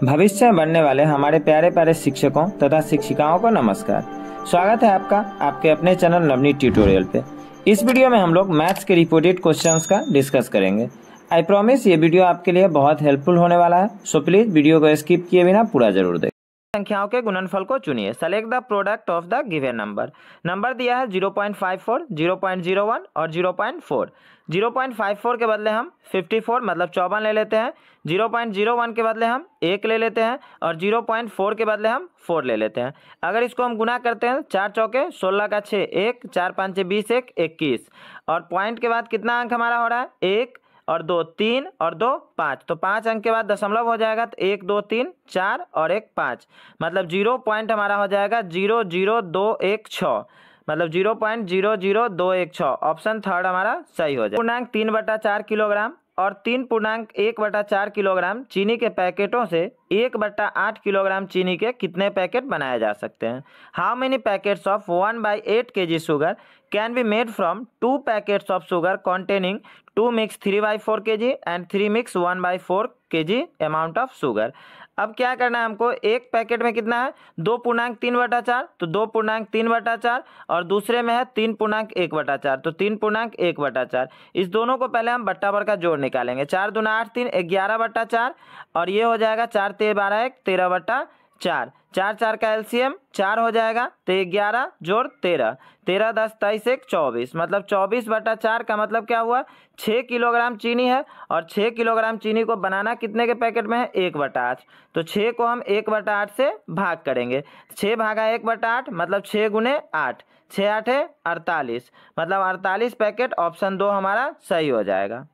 भविष्य में बनने वाले हमारे प्यारे प्यारे शिक्षकों तथा शिक्षिकाओं को नमस्कार। स्वागत है आपका आपके अपने चैनल नवनीत ट्यूटोरियल पे। इस वीडियो में हम लोग मैथ्स के रिपोर्टेड क्वेश्चंस का डिस्कस करेंगे। आई प्रॉमिस ये वीडियो आपके लिए बहुत हेल्पफुल होने वाला है, सो प्लीज वीडियो को स्किप किए बिना पूरा जरूर देखें। संख्याओं के गुणनफल को चुनिए। Select the product of the given number. Number दिया है 0.54, 0.01 और 0.4। 0.54 के बदले हम 54 मतलब 54 ले लेते हैं। 0.01 के बदले हम 1 ले लेते हैं और 0.4 के बदले हम 4 ले लेते हैं। अगर इसको हम गुना करते हैं 4 चौके 16 का 6, 1 4 5 20 1 21 और पॉइंट के बाद कितना अंक हमारा हो रहा है 1 और 2 3 और 2 5, तो 5 अंक के बाद दशमलव हो जाएगा तो 1 2 3 4 और 1 5 मतलब 0 पॉइंट हमारा हो जाएगा 00216 मतलब 0.00216। ऑप्शन थर्ड हमारा सही हो जाएगा। पूर्णांक 3/4 किलोग्राम और 3.1/4 किलोग्राम चीनी के पैकेटों से 1/8 किलोग्राम चीनी के कितने पैकेट बनाए जा सकते हैं। How many packets of 1/8 kg sugar can be made from 2 packets of sugar containing 2 mix 3/4 kg and 3 mix 1/4 kg amount of sugar. अब क्या करना है हमको, एक पैकेट में कितना है 2.3/4, तो 2.3/4 और दूसरे में है 3.1/4, तो 3.1/4। इस दोनों को पहले हम बट्टा पर का जोड़ निकालेंगे। 4 दूना 8 3 11/4 और ये हो जाएगा 4 3 12 1 13/4। 4 4 का एलसीएम 4 हो जाएगा तो 11 जोड़ 13, 13 10 23 1 24 मतलब 24/4 का मतलब क्या हुआ 6 किलोग्राम चीनी है और 6 किलोग्राम चीनी को बनाना कितने के पैकेट में है 1/8, तो 6 को हम 1/8 से भाग करेंगे। 6 भागा 1/8 मतलब 6 गुने 8, 6 8 48 मतलब 48 पैकेट। ऑप्शन 2 हमारा सही हो जाएगा।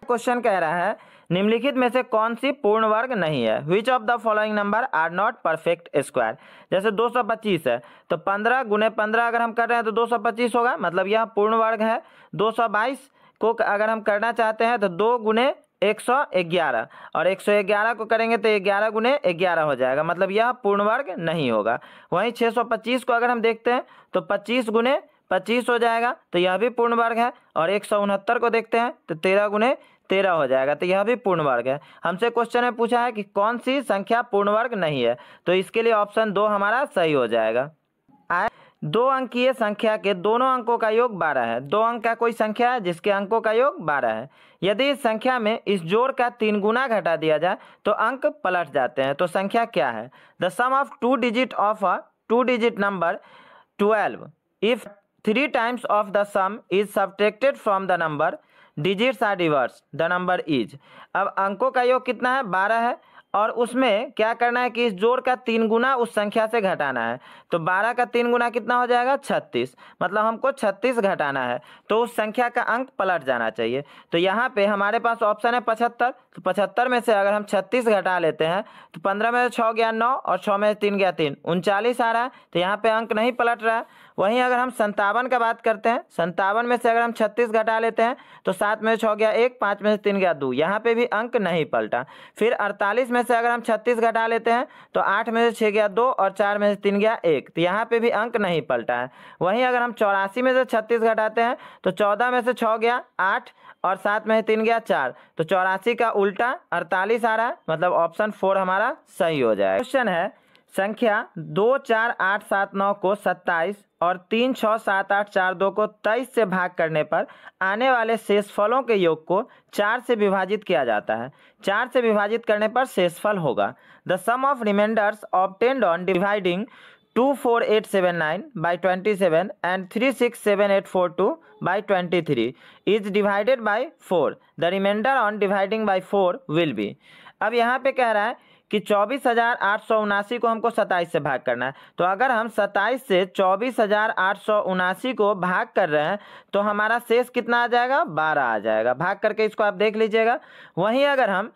क्वेश्चन कह रहा है निम्नलिखित में से कौन सी पूर्ण वर्ग नहीं है। Which of the following number are not perfect square. जैसे 225 है तो 15 गुने 15 अगर हम कर रहे हैं तो 225 होगा, मतलब यह पूर्ण वर्ग है। 222 को अगर हम करना चाहते हैं तो 2 गुने 111 और 111 को करेंगे तो 11 गुने 11 हो जाएगा, मतलब यह पूर्ण वर्ग नहीं होगा। वहीं 625 को अगर हम देखते हैं तो 25 गुने 25 हो जाएगा, तो यह भी पूर्ण वर्ग है। और 169 को देखते हैं तो 13 गुने 13 हो जाएगा, तो यह भी पूर्ण वर्ग है। हमसे क्वेश्चन में पूछा है कि कौन सी संख्या पूर्ण वर्ग नहीं है, तो इसके लिए ऑप्शन 2 हमारा सही हो जाएगा। 2 अंकीय संख्या के दोनों अंकों का योग 12 है। 2 अंक का कोई संख्या है जिसके अंकों का योग 12 है। यदि इस संख्या में इस जोड़ का 3 गुना घटा दिया जाए तो अंक पलट जाते हैं, तो संख्या क्या है। The sum of 2 digit of a 2 digit number 12 if 3 times of the sum is subtracted from the number digits are reversed the number is। अब अंकों का योग कितना है 12 है और उसमें क्या करना है कि इस जोड़ का 3 गुना उस संख्या से घटाना है, तो 12 का 3 गुना कितना हो जाएगा 36, मतलब हमको 36 घटाना है, तो उस संख्या का अंक पलट जाना चाहिए। तो यहाँ पे हमारे पास ऑप्शन है 75, तो 75 में से अगर हम 36 घटा लेते हैं तो 15 में से 6 गया 9 और 6 में से 3 गया 3, 39 आ रहा है, तो यहाँ पे अंक नहीं पलट रहा है। वहीं अगर हम 57 का बात करते हैं, 57 में से अगर हम 36 घटा लेते हैं तो 7 में से 6 गया 1, 5 में से 3 गया 2, यहाँ पे भी अंक नहीं पलटा। फिर 48 में से अगर हम 36 घटा लेते हैं तो 8 में से 6 गया 2 और 4 में से 3 गया 1, तो यहाँ पे भी अंक नहीं पलटा है। वहीं अगर हम 84 में से 36 घटाते हैं तो 14 में से 6 गया 8 और 7 में से 3 गया 4, तो 84 का उल्टा 48 आ रहा है, मतलब ऑप्शन 4 हमारा सही हो जाएगा। क्वेश्चन है संख्या 2 4 8 7 9 को 27 और 3 6 7 8 4 2 को 23 से भाग करने पर आने वाले शेषफलों के योग को 4 से विभाजित किया जाता है। 4 से विभाजित करने पर शेषफल होगा the sum of remainders obtained on dividing 24879 by 27 and 367842 by 23 is divided by 4. The remainder on dividing by 4 will be। अब यहाँ पे कह रहा है कि 24,879 को हमको 27 से भाग करना है, तो अगर हम 27 से 24,879 को भाग कर रहे हैं तो हमारा शेष कितना आ जाएगा 12 आ जाएगा। भाग करके इसको आप देख लीजिएगा। वहीं अगर हम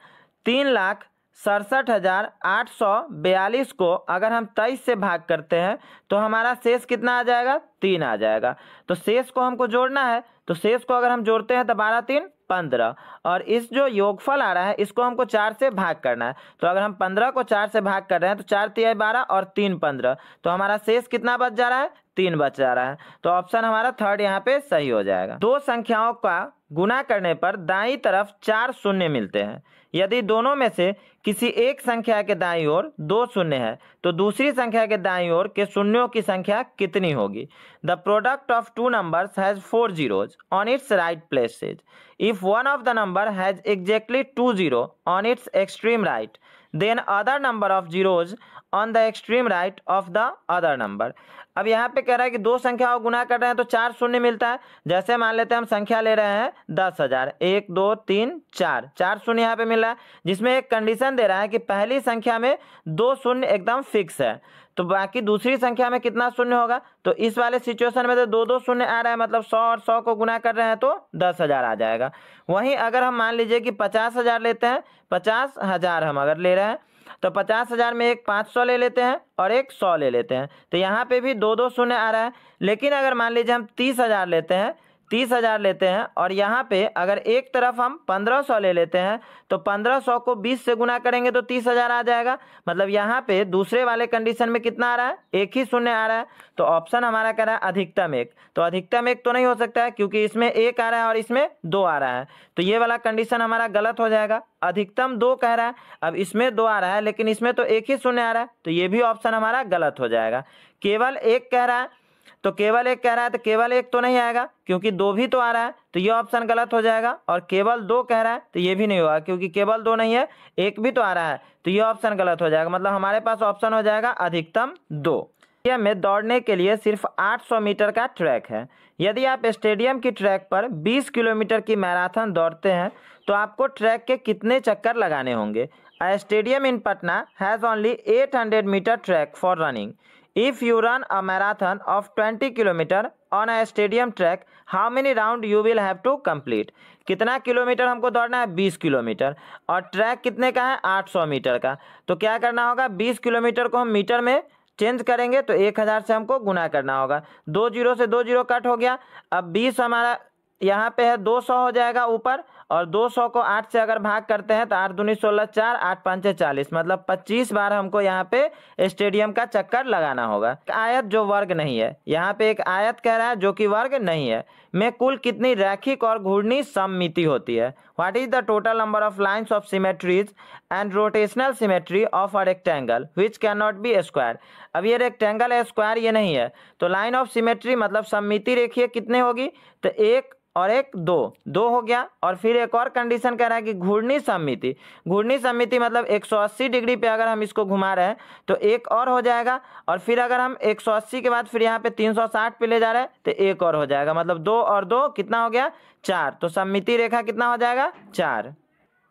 3,67,842 को अगर हम 23 से भाग करते हैं तो हमारा शेष कितना आ जाएगा 3 आ जाएगा। तो शेष को हमको जोड़ना है, तो शेष को अगर हम जोड़ते हैं तो 12 3 15 और इस जो योगफल आ रहा है इसको हमको 4 से भाग करना है, तो अगर हम 15 को 4 से भाग कर रहे हैं तो 4 3 12 और 3 15, तो हमारा शेष कितना बच जा रहा है 3 बच जा रहा है, तो ऑप्शन हमारा थर्ड यहाँ पे सही हो जाएगा। दो संख्याओं का गुना करने पर दाईं तरफ 4 शून्य मिलते हैं। यदि दोनों में से किसी एक संख्या के दाईं ओर 2 शून्य है तो दूसरी संख्या के दाईं ओर के शून्यों की संख्या कितनी होगी? The product of two numbers has 4 zeros on its right places. If one of the number has exactly 2 0 on its extreme right, then other number of zeros on the extreme right of the other number. अब यहाँ पे कह रहा है कि दो संख्याओं को गुना कर रहे हैं तो 4 शून्य मिलता है। जैसे मान लेते हैं हम संख्या ले रहे हैं 10,000, 1 2 3 4, 4 शून्य यहाँ पे मिल रहा है, जिसमें एक कंडीशन दे रहा है कि पहली संख्या में 2 शून्य एकदम फिक्स है, तो बाकी दूसरी संख्या में कितना शून्य होगा? तो इस वाले सिचुएशन में तो 2 शून्य आ रहा है, मतलब 100 और 100 को गुना कर रहे हैं तो 10,000 आ जाएगा। वहीं अगर हम मान लीजिए कि 50,000 लेते हैं, 50,000 हम अगर ले रहे हैं तो 50,000 में एक 500 ले लेते हैं और एक 100 ले लेते हैं, तो यहाँ पे भी 2 शून्य आ रहा है। लेकिन अगर मान लीजिए हम 30,000 लेते हैं, 30,000 लेते हैं और यहाँ पे अगर एक तरफ हम 1500 ले लेते हैं तो 1500 को 20 से गुना करेंगे तो 30,000 आ जाएगा। मतलब यहाँ पे दूसरे वाले कंडीशन में कितना आ रहा है? एक ही शून्य आ रहा है। तो ऑप्शन हमारा कह रहा है अधिकतम एक, तो अधिकतम एक तो नहीं हो सकता है क्योंकि इसमें एक आ रहा है और इसमें 2 आ रहा है, तो ये वाला कंडीशन हमारा गलत हो जाएगा। अधिकतम 2 कह रहा है, अब इसमें 2 आ रहा है लेकिन इसमें तो एक ही शून्य आ रहा है, तो ये भी ऑप्शन हमारा गलत हो जाएगा। केवल एक कह रहा है, तो केवल एक कह रहा है तो केवल एक तो नहीं आएगा क्योंकि 2 भी तो आ रहा है, तो ये ऑप्शन गलत हो जाएगा। और केवल 2 कह रहा है तो ये भी नहीं होगा क्योंकि केवल 2 नहीं है, एक भी तो आ रहा है, तो ये ऑप्शन गलत हो जाएगा। मतलब हमारे पास ऑप्शन हो जाएगा अधिकतम 2। स्टेडियम में दौड़ने के लिए सिर्फ 800 मीटर का ट्रैक है। यदि आप स्टेडियम की ट्रैक पर 20 किलोमीटर की मैराथन दौड़ते हैं तो आपको ट्रैक के कितने चक्कर लगाने होंगे? A stadium in Patna has only 800 metre track for running. If you run a marathon of 20 kilometre on a stadium track, how many round you will have to complete? कितना किलोमीटर हमको दौड़ना है? 20 किलोमीटर, और ट्रैक कितने का है? 800 metre का। तो क्या करना होगा? 20 किलोमीटर को हम मीटर में चेंज करेंगे तो 1000 से हमको गुना करना होगा। 2 जीरो से 2 जीरो कट हो गया। अब 20 हमारा यहाँ पे है 200 हो जाएगा ऊपर, और 200 को 8 से अगर भाग करते हैं तो 8 दूनी 16 4, 8 पंचे 40, मतलब 25 बार हमको यहाँ पे स्टेडियम का चक्कर लगाना होगा। आयत जो वर्ग नहीं है, यहाँ पे एक आयत कह रहा है जो कि वर्ग नहीं है, में कुल कितनी रैखिक और घूर्णी सममिति होती है? What is the total number of lines of symmetries and rotational symmetry of a rectangle which can not B square? अब ये रेक्टेंगल है, स्क्वायर ये नहीं है, तो लाइन ऑफ सिमेट्री मतलब सममिति रेखीय कितने होगी? तो 1 और 1 2 हो गया। और फिर एक और कंडीशन कह रहा है कि घूर्णी सममिति, घूर्णी सममिति मतलब 180 डिग्री पे अगर हम इसको घुमा रहे हैं तो एक और हो जाएगा, और फिर अगर हम 180 के बाद फिर यहाँ पे 360 पे ले जा रहे हैं तो एक और हो जाएगा, मतलब 2 और 2 कितना हो गया? 4। तो सममिति रेखा कितना हो जाएगा? 4।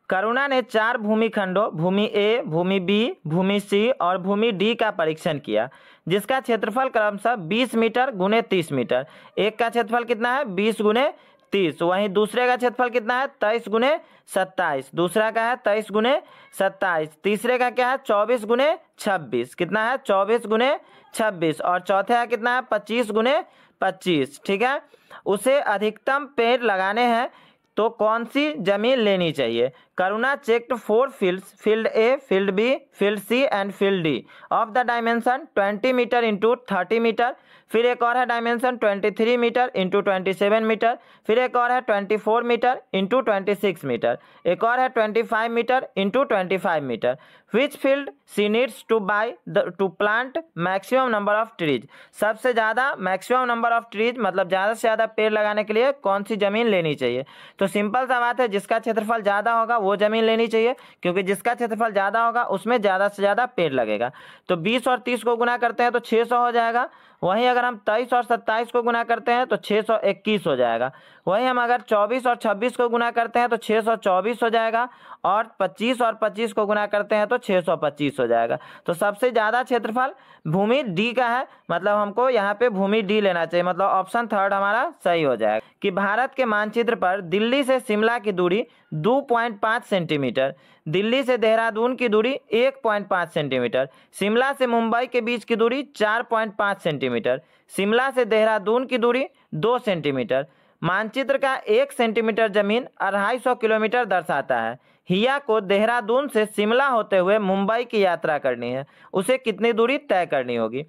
करुणा ने 4 भूमिखंडों भूमि ए, भूमि बी, भूमि सी और भूमि डी का परीक्षण किया, जिसका क्षेत्रफल क्रमशः 20 मीटर गुने 30 मीटर। एक का क्षेत्रफल कितना है? 20 गुने 30। वहीं दूसरे का क्षेत्रफल कितना है? 23 गुने 27। दूसरा का है 23 गुने 27। तीसरे का क्या है? 24 गुने 26। कितना है? 24 गुने 26। और चौथे का कितना है? 25 गुने 25। ठीक है। उसे अधिकतम पेड़ लगाने हैं तो कौन सी जमीन लेनी चाहिए? Karuna checked 4 fields, field A, field B, field C and field D of the dimension 20 metre into 30 metre. फिर एक और है डायमेंशन 23 मीटर इंटू 27 मीटर। फिर एक और है 24 मीटर इंटू 26 मीटर। एक और है 25 metre into 25 metre. Which field she needs to buy to plant maximum number of trees? सबसे ज़्यादा मैक्सिमम नंबर ऑफ ट्रीज मतलब ज़्यादा से ज़्यादा पेड़ लगाने के लिए कौन सी ज़मीन लेनी चाहिए? तो सिंपल सा बात है, जिसका क्षेत्रफल ज़्यादा होगा वो ज़मीन लेनी चाहिए, क्योंकि जिसका क्षेत्रफल ज़्यादा होगा उसमें ज़्यादा से ज़्यादा पेड़ लगेगा। तो 20 और 30 को गुना करते हैं तो 600 हो जाएगा। वहीं अगर हम 23 और 27 को गुना करते हैं तो 621 हो जाएगा। वहीं हम अगर 24 और 26 को गुना करते हैं तो 624 हो जाएगा, और 25 और 25 को गुना करते हैं तो 625 हो जाएगा। तो सबसे ज़्यादा क्षेत्रफल भूमि डी का है, मतलब हमको यहाँ पे भूमि डी लेना चाहिए, मतलब ऑप्शन 3 हमारा सही हो जाएगा। कि भारत के मानचित्र पर दिल्ली से शिमला की दूरी 2.5 सेंटीमीटर, दिल्ली से देहरादून की दूरी 1.5 सेंटीमीटर, शिमला से मुंबई के बीच की दूरी 4.5 सेंटीमीटर, शिमला से देहरादून की दूरी 2 सेंटीमीटर। मानचित्र का 1 सेंटीमीटर जमीन 250 किलोमीटर दर्शाता है। हिया को देहरादून से शिमला होते हुए मुंबई की यात्रा करनी है, उसे कितनी दूरी तय करनी होगी?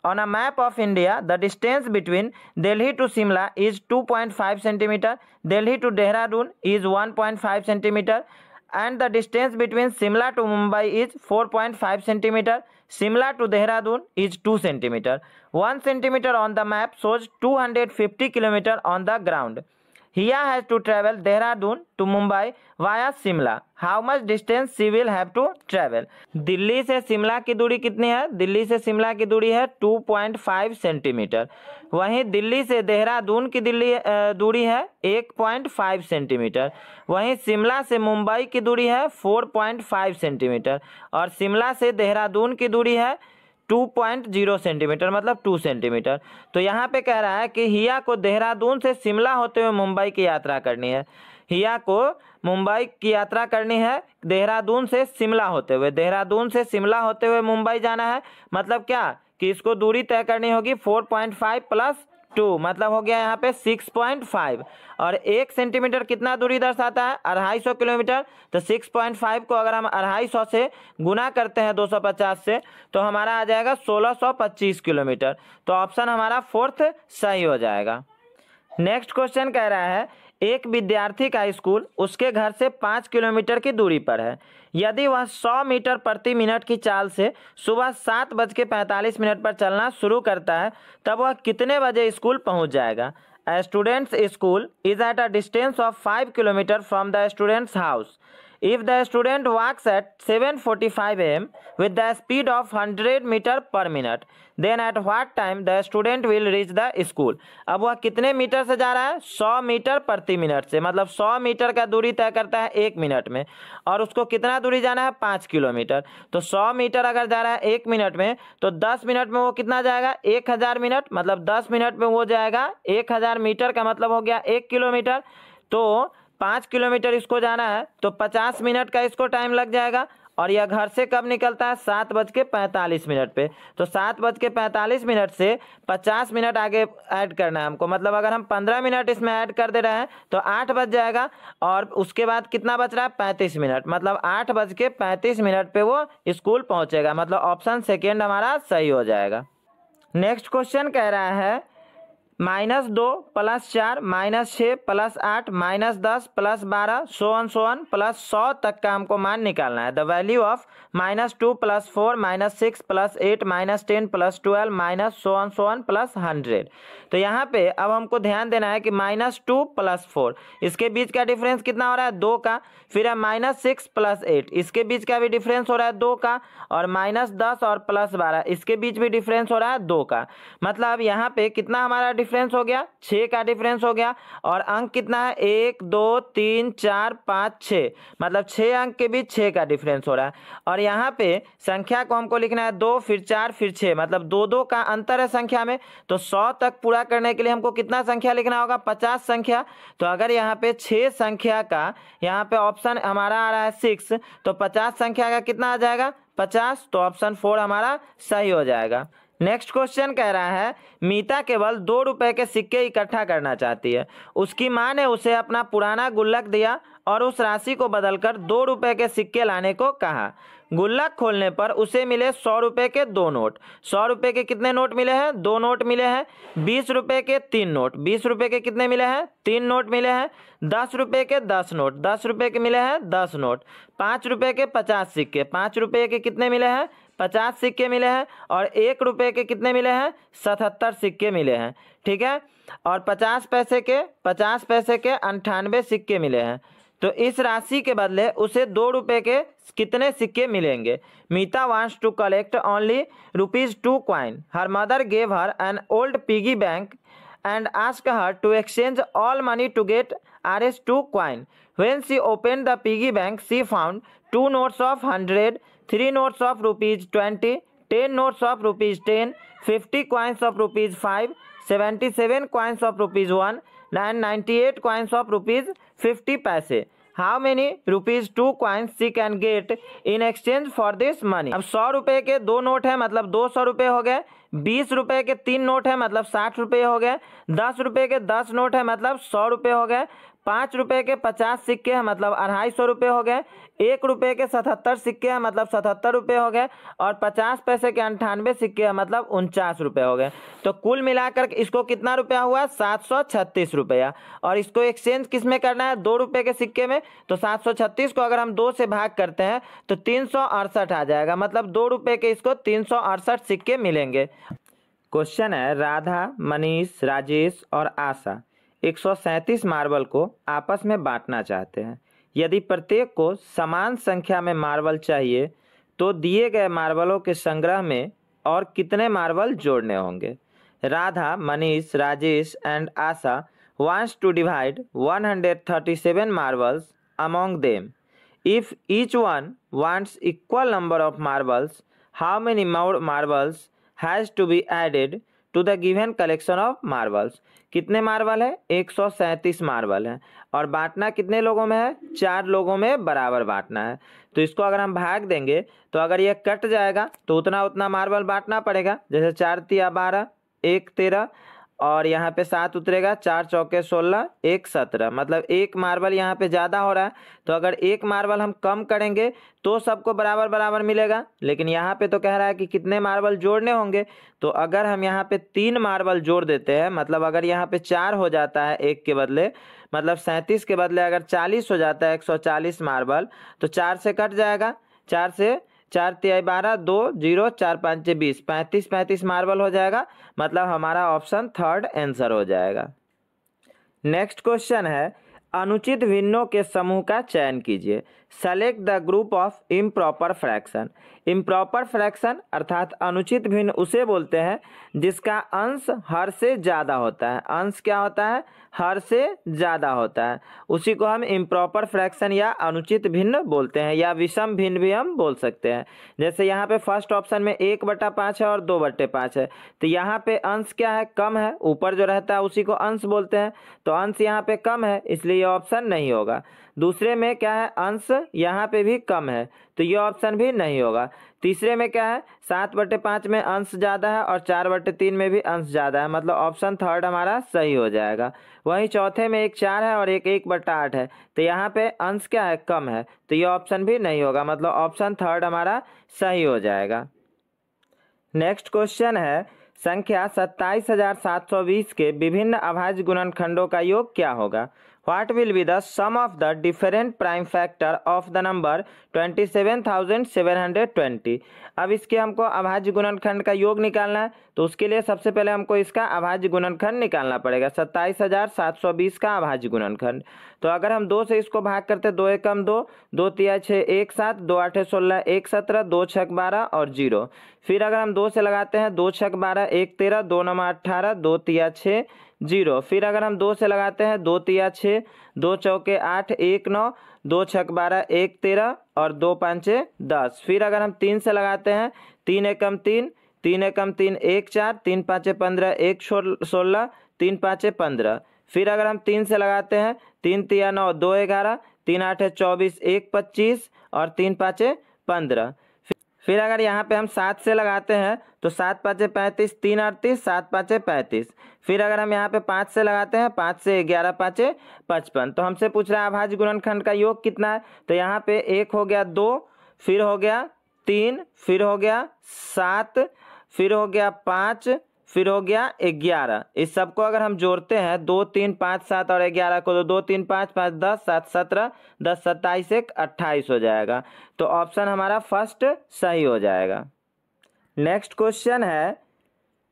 On a map of India, the distance between Delhi to Shimla is 2.5 centimeter, Delhi to Dehradun is 1.5 centimeter, and the distance between Shimla to Mumbai is 4.5 centimeter. Shimla to Dehradun is 2 centimeter. 1 centimeter on the map shows 250 kilometer on the ground. Hiya has to travel Dehradun to Mumbai via Shimla. How much distance she will have to travel? Delhi से शिमला की दूरी कितनी है? दिल्ली से शिमला की दूरी है 2.5 centimetre. वहीं दिल्ली से देहरादून की दूरी है 1.5 सेंटीमीटर। वहीं शिमला से मुंबई की दूरी है 4.5 सेंटीमीटर और शिमला से देहरादून की दूरी है 2.0 सेंटीमीटर, मतलब 2 सेंटीमीटर। तो यहाँ पे कह रहा है कि हिया को देहरादून से शिमला होते हुए मुंबई की यात्रा करनी है। हिया को मुंबई की यात्रा करनी है देहरादून से शिमला होते हुए। देहरादून से शिमला होते हुए मुंबई जाना है, मतलब क्या कि इसको दूरी तय करनी होगी 4.5 प्लस 2, मतलब हो गया यहाँ पे 6.5। और 1 सेंटीमीटर कितना दूरी दर्शाता है? 250 किलोमीटर। तो 6.5 को अगर हम 250 से गुना करते हैं 250 से, तो हमारा आ जाएगा 1625 किलोमीटर। तो ऑप्शन हमारा 4th सही हो जाएगा। नेक्स्ट क्वेश्चन कह रहा है, एक विद्यार्थी का स्कूल उसके घर से 5 किलोमीटर की दूरी पर है। यदि वह 100 मीटर प्रति मिनट की चाल से सुबह 7:45 पर चलना शुरू करता है, तब वह कितने बजे स्कूल पहुंच जाएगा? A student's school is at a distance of 5 kilometers from the student's house. If the student walks at 7:45 am with the speed of 100 meter per minute, then at what time the student will reach the school? अब वह कितने metre से जा रहा है? 100 metre प्रति minute से, मतलब 100 मीटर का दूरी तय करता है 1 मिनट में, और उसको कितना दूरी जाना है? 5 किलोमीटर। तो 100 मीटर अगर जा रहा है 1 मिनट में, तो 10 मिनट में वो कितना जाएगा? 1000 मिनट, मतलब 10 मिनट में वो जाएगा 1000 मीटर का मतलब हो गया 1 किलोमीटर। तो 5 किलोमीटर इसको जाना है तो 50 मिनट का इसको टाइम लग जाएगा। और यह घर से कब निकलता है? 7:45 पे। तो 7:45 से 50 मिनट आगे ऐड करना है हमको, मतलब अगर हम 15 मिनट इसमें ऐड कर दे रहे हैं तो 8 बज जाएगा। और उसके बाद कितना बच रहा है? 35 मिनट, मतलब 8:35 पे वो स्कूल पहुंचेगा, मतलब ऑप्शन सेकेंड हमारा सही हो जाएगा। नेक्स्ट क्वेश्चन कह रहा है, -2 + 4 -6 + 8 -10 + 12 सोअन प्लस 100 तक का हमको मान निकालना है। The value of -2 + 4 -6 + 8 -10 + 12 Zoan plus 100। तो यहाँ पे अब हमको ध्यान देना है कि -2 + 4 इसके बीच का डिफरेंस कितना हो रहा है? 2 का। फिर है -6 + 8 इसके बीच का भी डिफरेंस हो रहा है 2 का। और -10 और +12 इसके बीच भी डिफरेंस हो रहा है 2 का। मतलब यहाँ पे कितना हमारा डिफरेंस हो गया? 6 का डिफरेंस हो गया। और अंक कितना है? 1 2 3 4 5 6, मतलब 6 अंक के बीच 6 का डिफरेंस हो रहा है। और यहाँ पे संख्या को हमको लिखना है 2 फिर 4 फिर 6, मतलब 2 का अंतर है संख्या में। तो 100 तक पूरा करने के लिए हमको कितना संख्या लिखना होगा? 50 संख्या। तो अगर यहाँ पे 6 संख्या का यहाँ पे ऑप्शन हमारा आ रहा है 6, तो 50 संख्या का कितना आ जाएगा? 50। तो ऑप्शन 4 हमारा सही हो जाएगा। नेक्स्ट क्वेश्चन कह रहा है, मीता केवल 2 रुपए के सिक्के इकट्ठा करना चाहती है। उसकी माँ ने उसे अपना पुराना गुल्लक दिया और उस राशि को बदलकर 2 रुपए के सिक्के लाने को कहा। गुल्लक खोलने पर उसे मिले 100 रुपए के 2 नोट। 100 रुपए के कितने नोट मिले हैं? 2 नोट मिले हैं। 20 रुपए के 3 नोट। 20 रुपए के कितने मिले हैं? 3 नोट मिले हैं। 10 रुपए के 10 नोट। 10 रुपए के मिले हैं 10 नोट। 5 रुपए के 50 सिक्के। 5 रुपए के कितने मिले हैं? 50 सिक्के मिले हैं। और 1 रुपए के कितने मिले हैं? 77 सिक्के मिले हैं। ठीक है। और 50 पैसे के 98 सिक्के मिले हैं। तो इस राशि के बदले उसे 2 रुपए के कितने सिक्के मिलेंगे? Meeta wants to collect only ₹2 coin. Her mother gave her an old piggy bank and asked her to exchange all money to get Rs2 coin. When she opened the piggy bank, she found 2 notes of 100, 3 notes of ₹20, 10 notes of ₹10, 50 coins of ₹5, 77 coins of ₹1, and 98 coins of ₹50 paise. How many ₹2 coins she can get in exchange for this money? अब 100 रुपए के 2 note है, मतलब 200 रुपए हो गए। 20 रुपए के 3 नोट है, मतलब 60 रुपए हो गए। 10 रुपए के 10 नोट है, मतलब 100 रुपए हो गए। 5 रुपये के 50 सिक्के हैं मतलब 250 रुपये हो गए। 1 रुपये के 77 सिक्के हैं मतलब 77 रुपये हो गए। और 50 पैसे के 98 सिक्के हैं मतलब 49 रुपये हो गए। तो कुल मिलाकर इसको कितना रुपया हुआ? 736 रुपया। और इसको एक्सचेंज किस में करना है? 2 रुपये के सिक्के में। तो 736 को अगर हम 2 से भाग करते हैं तो 368 आ जाएगा, मतलब 2 रुपये के इसको 368 सिक्के मिलेंगे। क्वेश्चन है, राधा, मनीष, राजेश और आशा 137 मार्बल को आपस में बांटना चाहते हैं। यदि प्रत्येक को समान संख्या में मार्बल चाहिए तो दिए गए मार्बलों के संग्रह में और कितने मार्बल जोड़ने होंगे? Radha, Manish, Rajesh and Asha wants to divide 137 marbles among them. If each one wants equal number of marbles, how many more marbles has to be added to the given collection of marbles? कितने marble है? 137 marble है। और बांटना कितने लोगों में है? 4 लोगों में बराबर बांटना है। तो इसको अगर हम भाग देंगे तो अगर ये कट जाएगा तो उतना उतना मार्बल बांटना पड़ेगा। जैसे 4 तिया 12, 1 13 और यहाँ पे 7 उतरेगा, 4 चौके 16, 1 17, मतलब 1 मार्बल यहाँ पे ज़्यादा हो रहा है। तो अगर 1 मार्बल हम कम करेंगे तो सबको बराबर बराबर मिलेगा। लेकिन यहाँ पे तो कह रहा है कि कितने मार्बल जोड़ने होंगे। तो अगर हम यहाँ पे 3 मार्बल जोड़ देते हैं, मतलब अगर यहाँ पे 4 हो जाता है 1 के बदले, मतलब 37 के बदले अगर 40 हो जाता है 140 मार्बल, तो 4 से कट जाएगा। 4 से 4 तिहाई 12, 2 0, 4 5 20, 35 मार्बल हो जाएगा। मतलब हमारा ऑप्शन थर्ड आंसर हो जाएगा। नेक्स्ट क्वेश्चन है, अनुचित भिन्नों के समूह का चयन कीजिए। Select the group of improper fraction. Improper fraction अर्थात अनुचित भिन्न उसे बोलते हैं जिसका अंश हर से ज़्यादा होता है। अंश क्या होता है? हर से ज़्यादा होता है। उसी को हम इम्प्रॉपर फ्रैक्शन या अनुचित भिन्न बोलते हैं, या विषम भिन्न भी हम बोल सकते हैं। जैसे यहाँ पे फर्स्ट ऑप्शन में 1/5 है और 2/5 है, तो यहाँ पे अंश क्या है? कम है। ऊपर जो रहता है उसी को अंश बोलते हैं, तो अंश यहाँ पे कम है, इसलिए ये ऑप्शन नहीं होगा। दूसरे में क्या है? अंश यहाँ पे भी कम है, तो ये ऑप्शन भी नहीं होगा। तीसरे में क्या है? 7/5 में अंश ज़्यादा है और 4/3 में भी अंश ज़्यादा है, मतलब ऑप्शन थर्ड हमारा सही हो जाएगा। वहीं चौथे में एक 4 है और एक 1/8 है, तो यहाँ पे अंश क्या है? कम है, तो ये ऑप्शन भी नहीं होगा, मतलब ऑप्शन थर्ड हमारा सही हो जाएगा। नेक्स्ट क्वेश्चन है, संख्या 27,720 के विभिन्न अभाज्य गुणनखंडों का योग क्या होगा? What will be the sum of the different prime factor of the number 27,720? अब इसके हमको अभाज्य गुणनखंड का योग निकालना है, तो उसके लिए सबसे पहले हमको इसका अभाज्य गुणनखंड निकालना पड़ेगा। 27,720 का अभाज्य गुणनखंड। तो अगर हम 2 से इसको भाग करते, 2 एकम 2, 2 तिया 6, 1 7, 2 8 16, 1 17, 2 6 12 और 0। फिर अगर हम 2 से लगाते हैं, 2 6 12, 1 13, 2 9 18, 2 तिया 6 0। फिर अगर हम 2 से लगाते हैं, 2 तिया 6, 2 चौके 8, 1 9, 2 6 12, 1 13 और 2 5 10। फिर अगर हम 3 से लगाते हैं, 3 एकम 3, 3 एकम 3, 1 4, 3 5 15, 1 16, 3 5 15। फिर अगर हम 3 से लगाते हैं, 3 तिया 9, 2 11, 3 8 24, 1 25 और 3 5 15। फिर अगर यहाँ पे हम 7 से लगाते हैं तो 7 5 35, 3 38, 7 5 35। फिर अगर हम यहाँ पे 5 से लगाते हैं, 5 से 11 5 55। तो हमसे पूछ रहा है अभाज्य गुणनखंड का योग कितना है? तो यहाँ पे 1 हो गया 2, फिर हो गया 3, फिर हो गया 7, फिर हो गया 5, फिर हो गया 11। इस सबको अगर हम जोड़ते हैं, 2 3 5 7 और 11 को, तो 2 3 5 5 10 7 17, 10 27 1 28 हो जाएगा। तो ऑप्शन हमारा फर्स्ट सही हो जाएगा। नेक्स्ट क्वेश्चन है,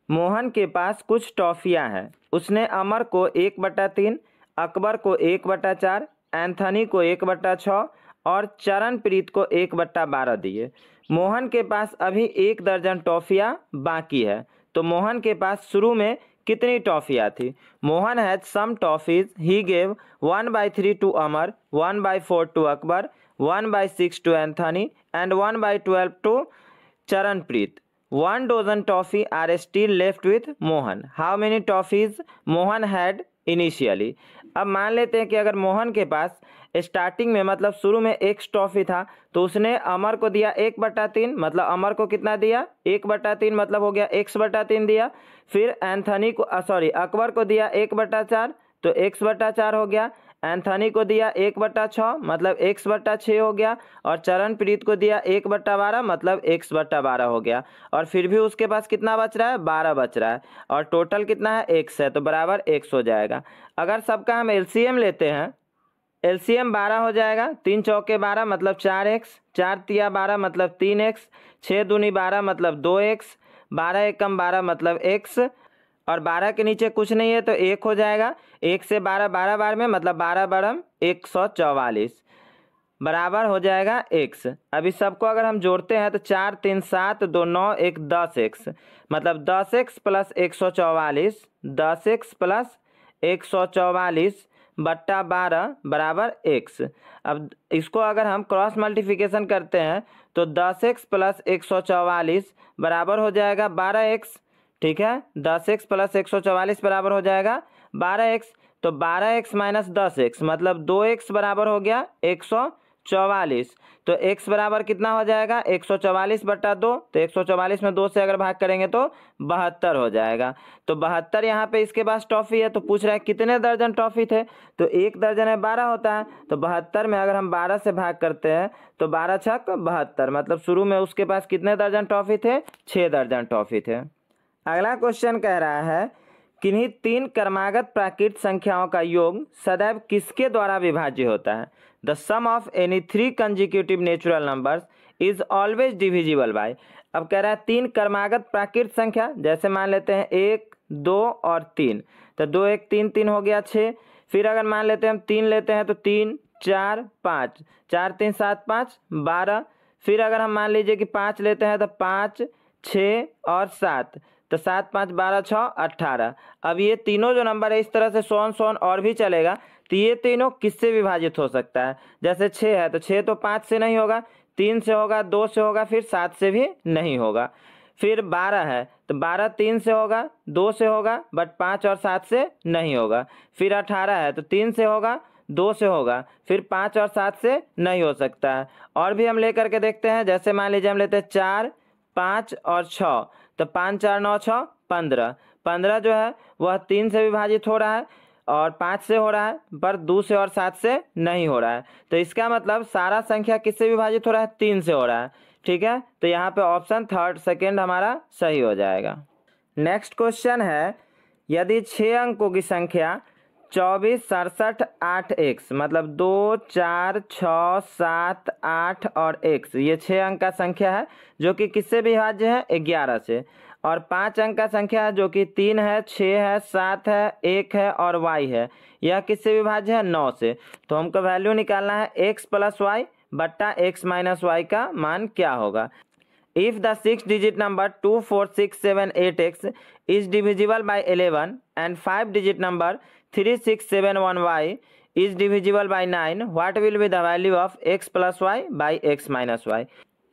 मोहन के पास कुछ टॉफियां हैं। उसने अमर को 1/3, अकबर को 1/4, एंथनी को 1/6 और चरणप्रीत को 1/12 दिए। मोहन के पास अभी 1 दर्जन टॉफियां बाकी है, तो मोहन के पास शुरू में कितनी टॉफियां थी? Mohan has some toffees. He gave 1/3 to Amar, 1/4 to Akbar, 1/6 to Anthony and 1/12 to Charanpreet. 1 dozen toffee are still left with Mohan. How many toffees Mohan had initially? अब मान लेते हैं कि अगर मोहन के पास स्टार्टिंग में, मतलब शुरू में 1 टॉफी था, तो उसने अमर को दिया 1/3, मतलब अमर को कितना दिया? 1/3, मतलब हो गया x/3 दिया। फिर एंथनी को अकबर को दिया 1/4, तो x/4 हो गया। एंथनी को दिया 1/6 मतलब x/6 हो गया, और चरणप्रीत को दिया 1/12 मतलब x/12 हो गया, और फिर भी उसके पास कितना बच रहा है, 12 बच रहा है, और टोटल कितना है, x है, तो बराबर x हो जाएगा। अगर सबका हम एलसीएम लेते हैं, एलसीएम 12 हो जाएगा, 3 चौके 12 मतलब 4x, 4 तिया 12 मतलब 3x, 6 दूनी 12 मतलब 2x, 12 एकम 12 मतलब x, और 12 के नीचे कुछ नहीं है तो 1 हो जाएगा। 1 से 12 12 बार में मतलब 12 बरम 144 बराबर हो जाएगा x। अब इस सबको अगर हम जोड़ते हैं तो 4 3 7 2 9 1 10x मतलब 10x प्लस 144, 10x प्लस 144 बट्टा 12 बराबर x। अब इसको अगर हम क्रॉस मल्टीप्लिकेशन करते हैं तो 10x प्लस 144 बराबर हो जाएगा 12x। ठीक है, 10x प्लस 144 बराबर हो जाएगा 12x, तो 12x माइनस 10x मतलब 2x बराबर हो गया 144। तो x बराबर कितना हो जाएगा, 144/2, तो 144 में 2 से अगर भाग करेंगे तो 72 हो जाएगा। तो 72 यहाँ पे इसके पास टॉफ़ी है, तो पूछ रहा है कितने दर्जन टॉफ़ी थे, तो 1 दर्जन है 12 होता है, तो 72 में अगर हम 12 से भाग करते हैं तो 12 छक 72 मतलब शुरू में उसके पास कितने दर्जन टॉफ़ी थे, 6 दर्जन टॉफ़ी थे। अगला क्वेश्चन कह रहा है किन्हीं 3 क्रमागत प्राकृत संख्याओं का योग सदैव किसके द्वारा विभाज्य होता है। The sum of any 3 consecutive natural numbers is always divisible by. अब कह रहा है 3 क्रमागत प्राकृत संख्या, जैसे मान लेते हैं 1 2 और 3, तो 2 1 3 3 हो गया 6। फिर अगर मान लेते हैं हम 3 लेते हैं तो 3 4 5, 4 3 7 5 12। फिर अगर हम मान लीजिए कि 5 लेते हैं तो 5 6 और 7, तो 7 5 12 6 18। अब ये तीनों जो नंबर है इस तरह से सोन और भी चलेगा, तो ये तीनों किससे विभाजित हो सकता है। जैसे 6 है तो 6 तो 5 से नहीं होगा, 3 से होगा, 2 से होगा, फिर 7 से भी नहीं होगा। फिर 12 है तो 12 3 से होगा, 2 से होगा, बट 5 और 7 से नहीं होगा। फिर 18 है तो 3 से होगा, 2 से होगा, फिर 5 और 7 से नहीं हो सकता है। और भी हम लेकर के देखते हैं, जैसे मान लीजिए हम लेते हैं 4 5 और 6, तो 5 4 9 6 15। 15 जो है वह 3 से विभाजित हो रहा है और 5 से हो रहा है, पर 2 से और 7 से नहीं हो रहा है। तो इसका मतलब सारा संख्या किससे विभाजित हो रहा है, 3 से हो रहा है। ठीक है, तो यहाँ पे ऑप्शन थर्ड सेकेंड हमारा सही हो जाएगा। नेक्स्ट क्वेश्चन है यदि 6 अंकों की संख्या 24 67 8x मतलब 2 4 6 7 8 और x, ये 6 अंक का संख्या है जो कि किससे विभाज्य है, 11 से। और 5 अंक का संख्या है जो कि 3 है 6 है 7 है 1 है और y है, यह किससे विभाज्य है, 9 से। तो हमको वैल्यू निकालना है x प्लस वाई बट्टा x माइनस वाई का मान क्या होगा। If the 6-digit number 24678x is divisible by 11 and 5-digit number 3671y is divisible by 9, what will be the value of x plus y by x minus y?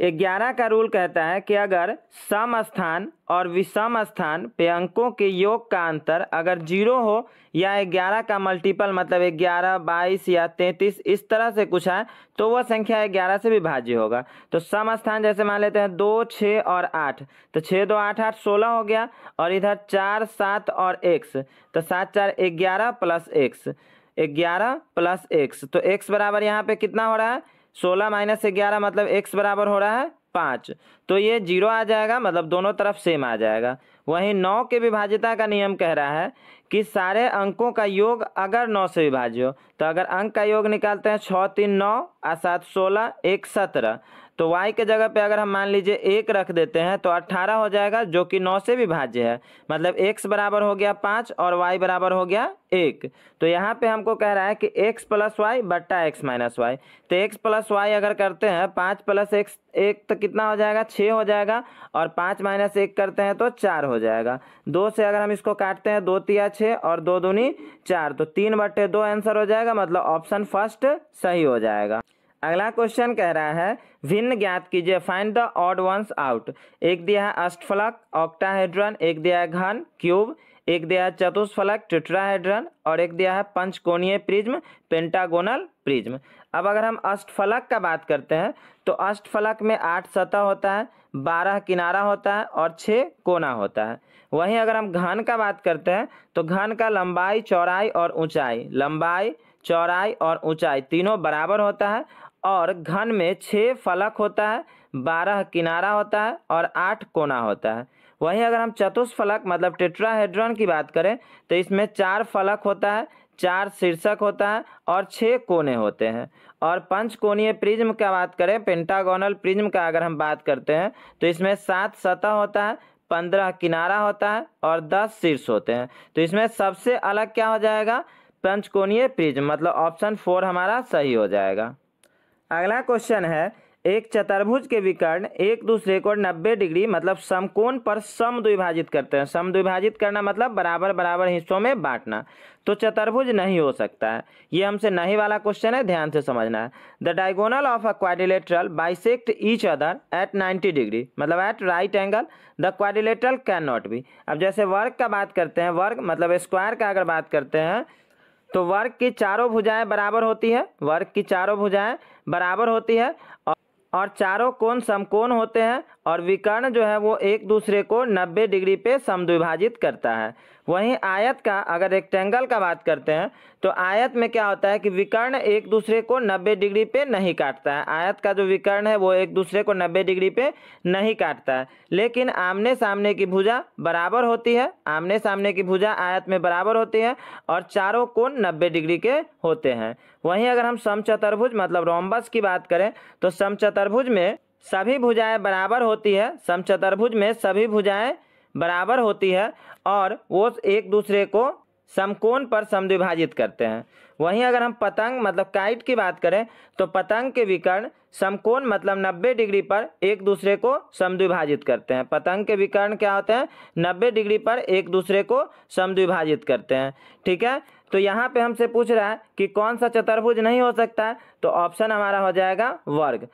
11 का rule कहता है कि अगर सम स्थान और विषम स्थान पे अंकों के योग का अंतर अगर 0 हो या 11 का मल्टीपल मतलब 11 22 या 33 इस तरह से कुछ है तो वह संख्या 11 से विभाज्य होगा। तो सम स्थान जैसे मान लेते हैं 2 6 और 8, तो 6 2 8 8 16 हो गया, और इधर 4 7 और x, तो 7 4 11 प्लस x, 11 प्लस x, तो x बराबर यहाँ पे कितना हो रहा है, 16 माइनस 11 मतलब x बराबर हो रहा है 5, तो ये 0 आ जाएगा मतलब दोनों तरफ सेम आ जाएगा। वहीं 9 के विभाज्यता का नियम कह रहा है कि सारे अंकों का योग अगर 9 से विभाज्य हो, तो अगर अंक का योग निकालते हैं 6 3 9 और 7 16 1 17, तो y के जगह पे अगर हम मान लीजिए 1 रख देते हैं तो 18 हो जाएगा जो कि 9 से विभाज्य है, मतलब x बराबर हो गया 5 और y बराबर हो गया 1। तो यहाँ पे हमको कह रहा है कि x प्लस वाई बट्टा x माइनस वाई, तो x प्लस वाई अगर करते हैं 5 प्लस x 1 तो कितना हो जाएगा, 6 हो जाएगा, और 5 माइनस 1 करते हैं तो 4 हो जाएगा। 2 से अगर हम इसको काटते हैं 2 तिया 6 और 2 दूनी 4, तो 3/2 आंसर हो जाएगा, मतलब ऑप्शन फर्स्ट सही हो जाएगा। अगला क्वेश्चन कह रहा है भिन्न ज्ञात कीजिए, find the odd ones out. एक दिया है अष्टफलक ऑक्टाहेड्रन, एक दिया है घन क्यूब, एक दिया है चतुष्फलक टेट्राहेड्रन, और एक दिया है पंचकोणीय प्रिज्म पेंटागोनल प्रिज्म। अब अगर हम अष्टफलक का बात करते हैं तो अष्टफलक में 8 सतह होता है, 12 किनारा होता है और 6 कोना होता है। वहीं अगर हम घन का बात करते हैं तो घन का लंबाई चौड़ाई और ऊंचाई, लंबाई चौड़ाई और ऊंचाई तीनों बराबर होता है और घन में 6 फलक होता है, 12 किनारा होता है और 8 कोना होता है। वहीं अगर हम चतुष्फलक मतलब टेट्राहेड्रॉन की बात करें तो इसमें 4 फलक होता है, 4 शीर्षक होता है और 6 कोने होते हैं। और पंचकोणीय प्रिज्म का बात करें, पेंटागोनल प्रिज्म का अगर हम बात करते हैं तो इसमें 7 सतह होता है, 15 किनारा होता है और 10 शीर्ष होते हैं। तो इसमें सबसे अलग क्या हो जाएगा, पंचकोणीय प्रिज्म, मतलब ऑप्शन 4 हमारा सही हो जाएगा। अगला क्वेश्चन है, एक चतुर्भुज के विकर्ण एक दूसरे को 90 डिग्री मतलब समकोण पर समद्विभाजित करते हैं। समद्विभाजित करना मतलब बराबर बराबर हिस्सों में बांटना। तो चतुर्भुज नहीं हो सकता है, ये हमसे नहीं वाला क्वेश्चन है, ध्यान से समझना है। The diagonal of a quadrilateral bisect each other at 90 degree मतलब at right angle, the quadrilateral can not be. अब जैसे वर्ग का बात करते हैं, वर्ग मतलब स्क्वायर का अगर बात करते हैं तो वर्ग की चारों भुजाएं बराबर होती है, वर्ग की चारों भुजाएं बराबर होती है और चारों कोण समकोण होते हैं और विकर्ण जो है वो एक दूसरे को 90 डिग्री पे समद्विभाजित करता है। वहीं आयत का अगर रेक्टेंगल का बात करते हैं तो आयत में क्या होता है कि विकर्ण एक दूसरे को 90 डिग्री पे नहीं काटता है। आयत का जो विकर्ण है वो एक दूसरे को 90 डिग्री पे नहीं काटता है, लेकिन आमने सामने की भुजा बराबर होती है। आमने सामने की भुजा आयत में बराबर होती है और चारों कोण 90 डिग्री के होते हैं। वहीं अगर हम समचतुर्भुज मतलब रोम्बस की बात करें तो समचतुर्भुज में सभी भुजाएं बराबर होती है, समचतुर्भुज में सभी भुजाएं बराबर होती है और वो एक दूसरे को समकोण पर समद्विभाजित करते हैं। वहीं अगर हम पतंग मतलब काइट की बात करें तो पतंग के विकर्ण समकोण मतलब 90 डिग्री पर एक दूसरे को समद्विभाजित करते हैं। पतंग के विकर्ण क्या होते हैं, 90 डिग्री पर एक दूसरे को समद्विभाजित करते हैं। ठीक है, तो यहाँ पे हमसे पूछ रहा है कि कौन सा चतुर्भुज नहीं हो सकता है, तो ऑप्शन हमारा हो जाएगा वर्ग।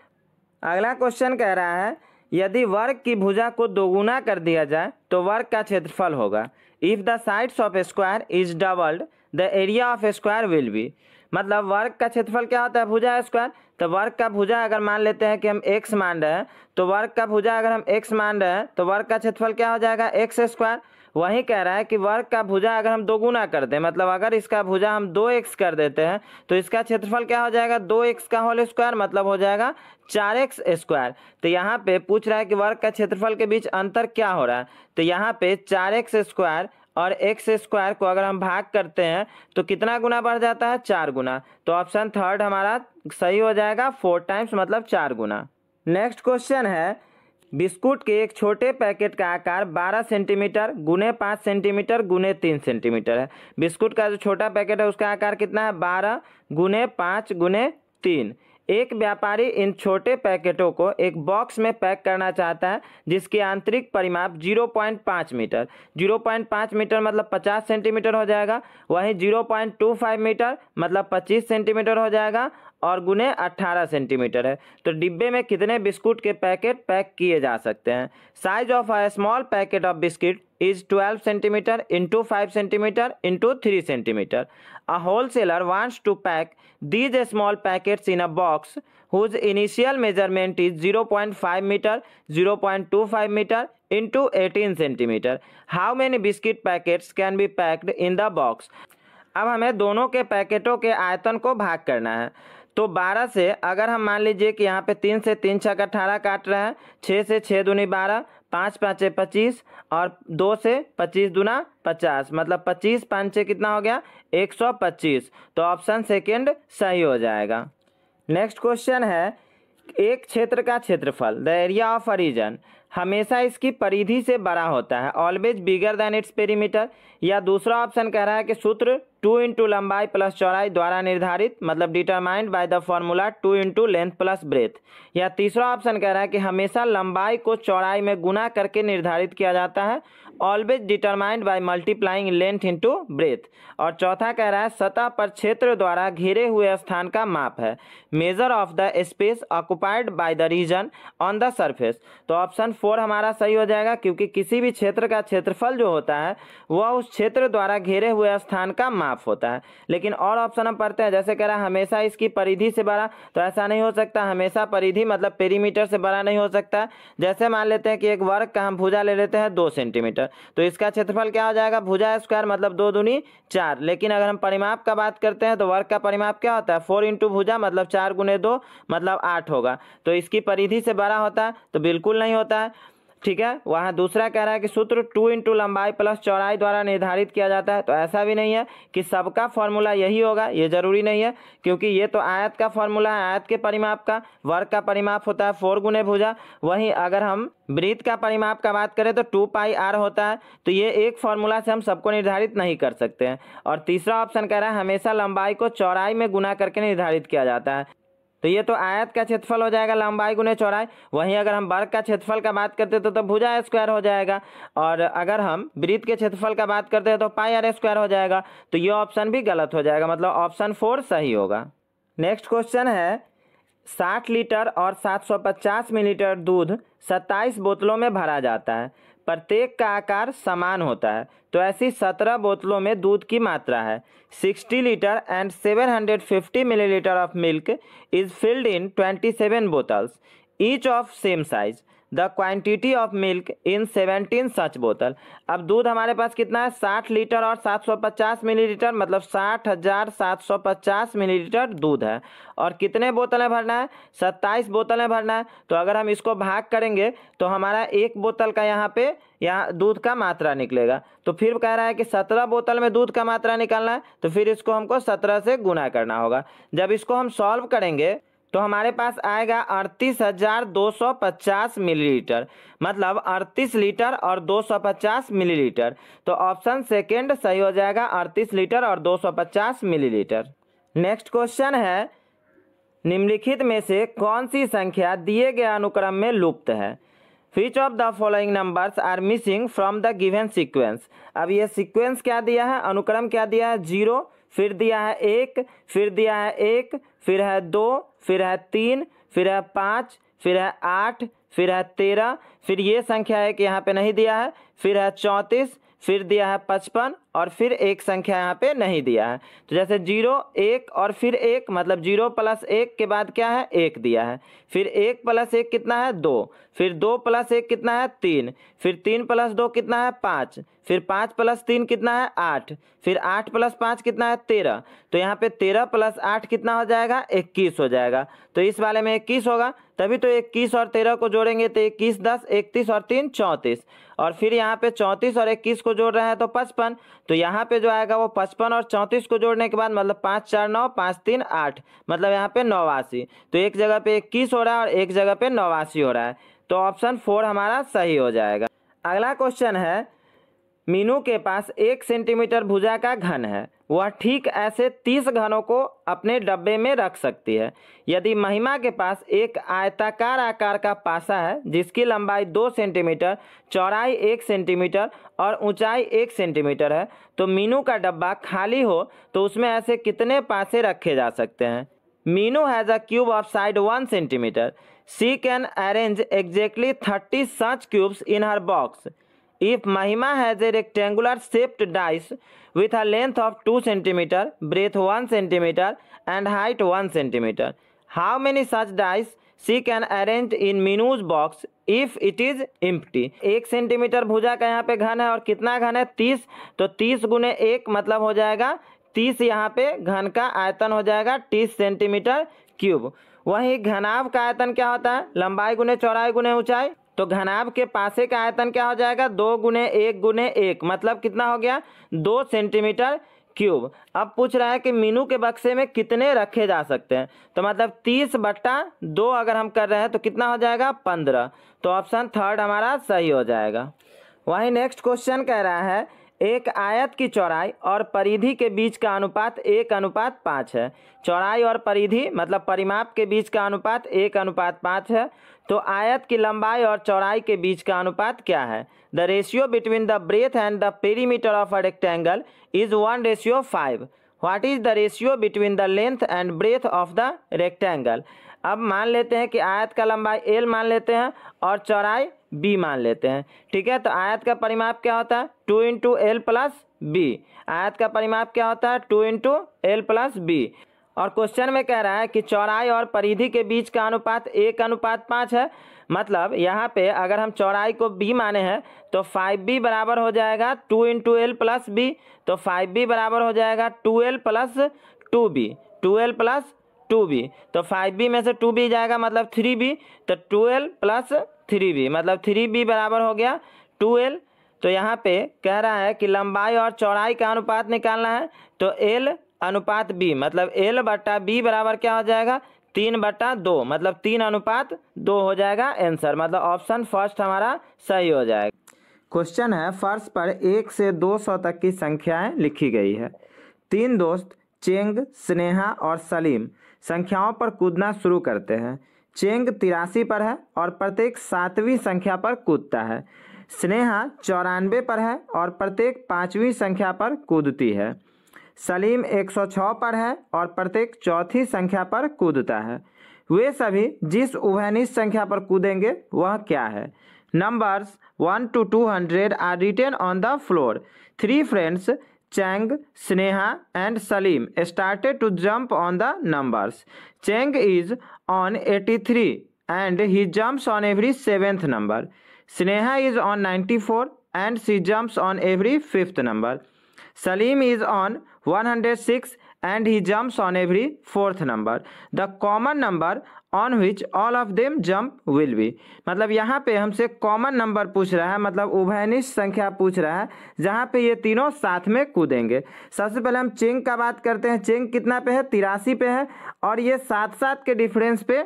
अगला क्वेश्चन कह रहा है, यदि वर्ग की भुजा को दोगुना कर दिया जाए तो वर्ग का क्षेत्रफल होगा। If the sides of square is doubled the area of square will be. मतलब वर्ग का क्षेत्रफल क्या होता है, भुजा स्क्वायर। तो वर्ग का भुजा अगर मान लेते हैं कि हम x मान रहे हैं, तो वर्ग का भुजा अगर हम x मान रहे हैं तो वर्ग का क्षेत्रफल क्या हो जाएगा, एक्स स्क्वायर। वही कह रहा है कि वर्ग का भुजा अगर हम दोगुना कर दें, मतलब अगर इसका भुजा हम 2x कर देते हैं तो इसका क्षेत्रफल क्या हो जाएगा, 2x का होल स्क्वायर मतलब हो जाएगा 4x स्क्वायर। तो यहाँ पे पूछ रहा है कि वर्ग का क्षेत्रफल के बीच अंतर क्या हो रहा है, तो यहाँ पे 4x स्क्वायर और x स्क्वायर को अगर हम भाग करते हैं तो कितना गुना बढ़ जाता है, 4 गुना। तो ऑप्शन 3 हमारा सही हो जाएगा, 4 टाइम्स मतलब 4 गुना। नेक्स्ट क्वेश्चन है, बिस्कुट के एक छोटे पैकेट का आकार 12 सेंटीमीटर गुने 5 सेंटीमीटर गुने 3 सेंटीमीटर है। बिस्कुट का जो छोटा पैकेट है उसका आकार कितना है, 12 गुने 5 गुने 3। एक व्यापारी इन छोटे पैकेटों को एक बॉक्स में पैक करना चाहता है जिसकी आंतरिक परिमाप 0.5 मीटर, 0.5 मीटर मतलब 50 सेंटीमीटर हो जाएगा। वहीं 0.25 मीटर मतलब 25 सेंटीमीटर हो जाएगा और गुने 18 सेंटीमीटर है। तो डिब्बे में कितने बिस्कुट के पैकेट पैक किए जा सकते हैं। Size of a small packet of biscuit is 12 centimeter into 5 centimeter into 3 centimeter. A wholesaler wants to pack these small packets in a box whose initial measurement is 0.5 meter, 0.25 meter into 18 centimeter. How many biscuit packets can be packed in the box? अब हमें दोनों के पैकेटों के आयतन को भाग करना है। तो 12 से अगर हम मान लीजिए कि यहाँ पे 3 से 3 छक 18 काट रहे हैं, 6 से 6 दूनी 12, 5 5 25 और 2 से 25 दूना 50 मतलब 25 5 से कितना हो गया, 125। तो ऑप्शन सेकेंड सही हो जाएगा। नेक्स्ट क्वेश्चन है, एक क्षेत्र का क्षेत्रफल the area of a region हमेशा इसकी परिधि से बड़ा होता है, always bigger than its perimeter. या दूसरा ऑप्शन कह रहा है कि सूत्र 2 इंटू लंबाई प्लस चौड़ाई द्वारा निर्धारित मतलब determined by the formula 2 into length plus breadth. या तीसरा ऑप्शन कह रहा है कि हमेशा लंबाई को चौड़ाई में गुना करके निर्धारित किया जाता है, always determined by multiplying length into breadth. और चौथा कह रहा है सतह पर क्षेत्र द्वारा घेरे हुए स्थान का माप है, measure of the space occupied by the region on the surface. तो ऑप्शन 4 हमारा सही हो जाएगा, क्योंकि किसी भी क्षेत्र का क्षेत्रफल जो होता है वह उस क्षेत्र द्वारा घेरे हुए स्थान का माप होता है। लेकिन और ऑप्शन हम पढ़ते हैं, जैसे कह रहा है हमेशा इसकी परिधि से बड़ा, तो ऐसा नहीं हो सकता। हमेशा परिधि मतलब पेरीमीटर से बड़ा नहीं हो सकता। जैसे मान लेते हैं कि एक वर्ग का हम भुजा ले लेते हैं 2 सेंटीमीटर, तो इसका क्षेत्रफल क्या हो जाएगा, भुजा स्क्वायर मतलब 2 दूनी 4। लेकिन अगर हम परिमाप का बात करते हैं तो वर्ग का परिमाप क्या होता है, 4 इंटू भुजा मतलब 4 गुने 2 मतलब 8 होगा। तो इसकी परिधि से बड़ा होता है, तो बिल्कुल नहीं होता है। ठीक है, वहाँ दूसरा कह रहा है कि सूत्र 2 इंटू लंबाई प्लस चौड़ाई द्वारा निर्धारित किया जाता है, तो ऐसा भी नहीं है कि सबका फॉर्मूला यही होगा, ये जरूरी नहीं है, क्योंकि ये तो आयत का फॉर्मूला है। आयत के परिमाप का वर्ग का परिमाप होता है 4 गुने भुजा। वहीं अगर हम वृत्त का परिमाप का बात करें तो 2 पाई r होता है। तो ये एक फॉर्मूला से हम सबको निर्धारित नहीं कर सकते हैं। और तीसरा ऑप्शन कह रहा है हमेशा लंबाई को चौड़ाई में गुना करके निर्धारित किया जाता है, तो ये तो आयत का क्षेत्रफल हो जाएगा लंबाई गुने चौड़ाई। वहीं अगर हम वर्ग का क्षेत्रफल का बात करते तो भुजा स्क्वायर हो जाएगा, और अगर हम वृत्त के क्षेत्रफल का बात करते हैं तो पाई r स्क्वायर हो जाएगा। तो ये ऑप्शन भी गलत हो जाएगा, मतलब ऑप्शन 4 सही होगा। नेक्स्ट क्वेश्चन है 60 लीटर और 750 मिलीलीटर दूध 27 बोतलों में भरा जाता है, प्रत्येक का आकार समान होता है, तो ऐसी 17 बोतलों में दूध की मात्रा है। 60 litre and 750 millilitre of milk is filled in 27 bottles each of same size. The quantity of milk in 17 सच बोतल। अब दूध हमारे पास कितना है, 60 लीटर और 750 मिलीलीटर, मतलब 60,750 मिलीलीटर दूध है। और कितने बोतलें भरना है, 27 बोतलें भरना है। तो अगर हम इसको भाग करेंगे तो हमारा एक बोतल का यहाँ दूध का मात्रा निकलेगा। तो फिर कह रहा है कि 17 बोतल में दूध का मात्रा निकालना है, तो फिर इसको हमको 17 से गुना करना होगा। जब इसको हम सॉल्व करेंगे तो हमारे पास आएगा 38,250 मिलीलीटर, मतलब 38 लीटर और 250 मिलीलीटर। तो ऑप्शन सेकेंड सही हो जाएगा, 38 लीटर और 250 मिलीलीटर। नेक्स्ट क्वेश्चन है निम्नलिखित में से कौन सी संख्या दिए गए अनुक्रम में लुप्त है। Which of the following numbers are missing from the given sequence। अब ये सीक्वेंस क्या दिया है, अनुक्रम क्या दिया है, 0, फिर दिया है 1, फिर दिया है 1, फिर है 2, फिर है 3, फिर है 5, फिर है 8, फिर है 13, फिर ये संख्या है कि यहाँ पे नहीं दिया है, फिर है 34, फिर दिया है 55 और फिर एक संख्या यहाँ पे नहीं दिया है। तो जैसे 0, 1 और फिर 1, मतलब 0 प्लस 1 के बाद क्या है, 1 दिया है। फिर 1 प्लस 1 कितना है, 2, फिर 2 प्लस 1 कितना है, 3, फिर 3 प्लस 2 कितना है, 5, फिर 5 प्लस 3 कितना है, 8, फिर 8 प्लस 5 कितना है, 13। तो यहाँ पे 13 प्लस 8 कितना हो जाएगा, 21 हो जाएगा। तो इस वाले में 21 होगा, तभी तो 21 और 13 को जोड़ेंगे तो 21, 10, 31 और 3 34, और फिर यहाँ पे 34 और 21 को जोड़ रहे हैं तो 55। तो यहाँ पे जो आएगा वो 55 और 34 को जोड़ने के बाद मतलब 5 4 9, 5 3 8, मतलब यहाँ पे 89। तो एक जगह पे 21 हो रहा है और एक जगह पे 89 हो रहा है। तो ऑप्शन 4 हमारा सही हो जाएगा। अगला क्वेश्चन है मीनू के पास 1 सेंटीमीटर भुजा का घन है, वह ठीक ऐसे 30 घनों को अपने डब्बे में रख सकती है। यदि महिमा के पास एक आयताकार आकार का पासा है जिसकी लंबाई 2 सेंटीमीटर, चौड़ाई 1 सेंटीमीटर और ऊंचाई 1 सेंटीमीटर है, तो मीनू का डब्बा खाली हो तो उसमें ऐसे कितने पासे रखे जा सकते हैं। Meenu has a cube of side 1 centimetre. She can arrange exactly 30 such cubes in her box. If Mahima has a rectangular shaped dice with a length of 2 centimeter, breadth 1 centimeter and height 1 centimeter, how many such dice she can arrange in Minu's box if it is empty। 1 centimetre भुजा का यहाँ पे घन है और कितना घन है, 30। तो 30 गुने 1 मतलब हो जाएगा 30, यहाँ पे घन का आयतन हो जाएगा 30 सेंटीमीटर क्यूब। वहीं घनाभ का आयतन क्या होता है, लंबाई गुने चौड़ाई गुने ऊंचाई। तो घनाभ के पासे का आयतन क्या हो जाएगा, 2 गुने 1 गुने 1, मतलब कितना हो गया, 2 सेंटीमीटर क्यूब। अब पूछ रहा है कि मीनू के बक्से में कितने रखे जा सकते हैं, तो मतलब 30/2 अगर हम कर रहे हैं तो कितना हो जाएगा, 15। तो ऑप्शन 3 हमारा सही हो जाएगा। वहीं नेक्स्ट क्वेश्चन कह रहा है एक आयत की चौड़ाई और परिधि के बीच का अनुपात 1:5 है। चौड़ाई और परिधि मतलब परिमाप के बीच का अनुपात 1:5 है, तो आयत की लंबाई और चौड़ाई के बीच का अनुपात क्या है। The ratio between the breadth and the perimeter of a rectangle is 1:5। What is the ratio between the length and breadth of the rectangle. अब मान लेते हैं कि आयत का लंबाई L मान लेते हैं और चौड़ाई B मान लेते हैं। ठीक है, तो आयत का परिमाप क्या होता है 2 इंटू L प्लस B। आयत का परिमाप क्या होता है 2 इंटू L प्लस B। और क्वेश्चन में कह रहा है कि चौड़ाई और परिधि के बीच का अनुपात 1:5 है। मतलब यहाँ पे अगर हम चौड़ाई को B माने हैं तो 5B बराबर हो जाएगा 2 इंटू L प्लस B। तो 5B बराबर हो जाएगा 2L plus 2B, 2L plus 2B। तो 5B में से 2B जाएगा मतलब 3B, तो 2L प्लस 3B मतलब 3B बराबर हो गया 2L। तो यहाँ पे कह रहा है कि लंबाई और चौड़ाई का अनुपात निकालना है, तो L अनुपात B मतलब L बटा B बराबर क्या हो जाएगा 3/2 मतलब 3:2 हो जाएगा आंसर। मतलब ऑप्शन फर्स्ट हमारा सही हो जाएगा। क्वेश्चन है, फर्श पर 1 से 200 तक की संख्याएं लिखी गई है। 3 दोस्त चेंग, स्नेहा और सलीम संख्याओं पर कूदना शुरू करते हैं। चेंग 83 पर है और प्रत्येक 7वीं संख्या पर कूदता है। स्नेहा 94 पर है और प्रत्येक 5वीं संख्या पर कूदती है। सलीम 106 पर है और प्रत्येक 4थी संख्या पर कूदता है। वे सभी जिस उभयनिष्ठ संख्या पर कूदेंगे वह क्या है? Numbers 1 to 200 are written on the floor. 3 friends, Chang, Sneha and Salim started to jump on the numbers. Chang is on 83 and he jumps on every 7th number. Sneha is on 94 and she jumps on every 5th number. Salim is on 106 and he jumps on every 4th number. The common number on which all of them jump will be. मतलब यहाँ पे हमसे common number पूछ रहा है, मतलब उभयनिष्ठ संख्या पूछ रहा है जहाँ पे ये तीनों साथ में कूदेंगे। सबसे पहले हम चेंग का बात करते हैं। चेंग कितना पे है 83 पे है और ये 7-7 के डिफरेंस पे,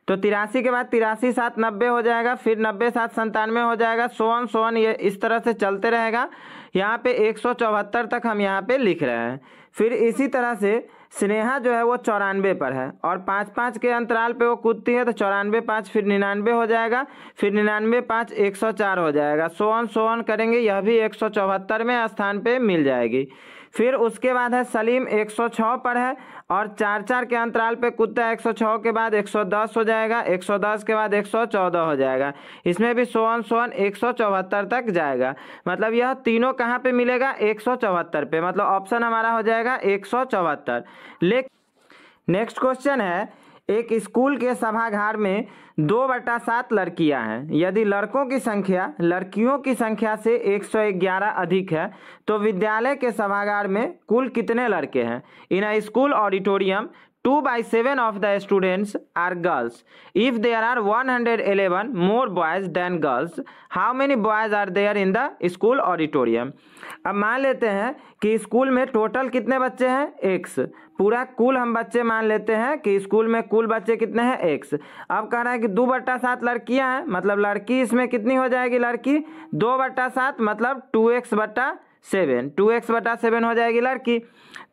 तो 83 के बाद 83 7 90 हो जाएगा, फिर 90 7 97 हो जाएगा, सोन ये इस तरह से चलते रहेगा। यहाँ पे 174 तक हम यहाँ पे लिख रहे हैं। फिर इसी तरह से स्नेहा जो है वो 94 पर है और 5-5 के अंतराल पे वो कूदती है, तो 94 5 फिर 99 हो जाएगा, फिर 99 5 104 हो जाएगा, सोन करेंगे, यह भी 174वें स्थान पे मिल जाएगी। फिर उसके बाद है सलीम 106 पर है और 4-4 के अंतराल पे कूदता है। 106 के बाद 110 हो जाएगा, 110 के बाद 114 हो जाएगा, इसमें भी सोन 174 तक जाएगा। मतलब यह तीनों कहाँ पे मिलेगा 174 पे, मतलब ऑप्शन हमारा हो जाएगा 174। नेक्स्ट क्वेश्चन है, एक स्कूल के सभागार में 2/7 लड़कियां हैं। यदि लड़कों की संख्या लड़कियों की संख्या से 111 अधिक है तो विद्यालय के सभागार में कुल कितने लड़के हैं? In a school auditorium 2/7 of the students are girls. If there are 111 more boys than girls, how many boys are there in the school auditorium? अब मान लेते हैं कि स्कूल में टोटल कितने बच्चे हैं x, पूरा कुल हम बच्चे मान लेते हैं कि स्कूल में कुल बच्चे कितने हैं x। अब कह रहा है कि 2/7 लड़कियां हैं, मतलब लड़की इसमें कितनी हो जाएगी, लड़की 2/7 मतलब 2x/7, 2x/7 हो जाएगी लड़की।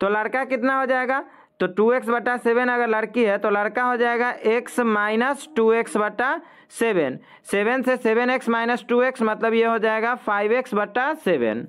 तो लड़का कितना हो जाएगा, तो 2x/7 अगर लड़की है तो लड़का हो जाएगा x माइनस 2x/7, 7 से 7x माइनस 2x मतलब ये हो जाएगा 5x/7।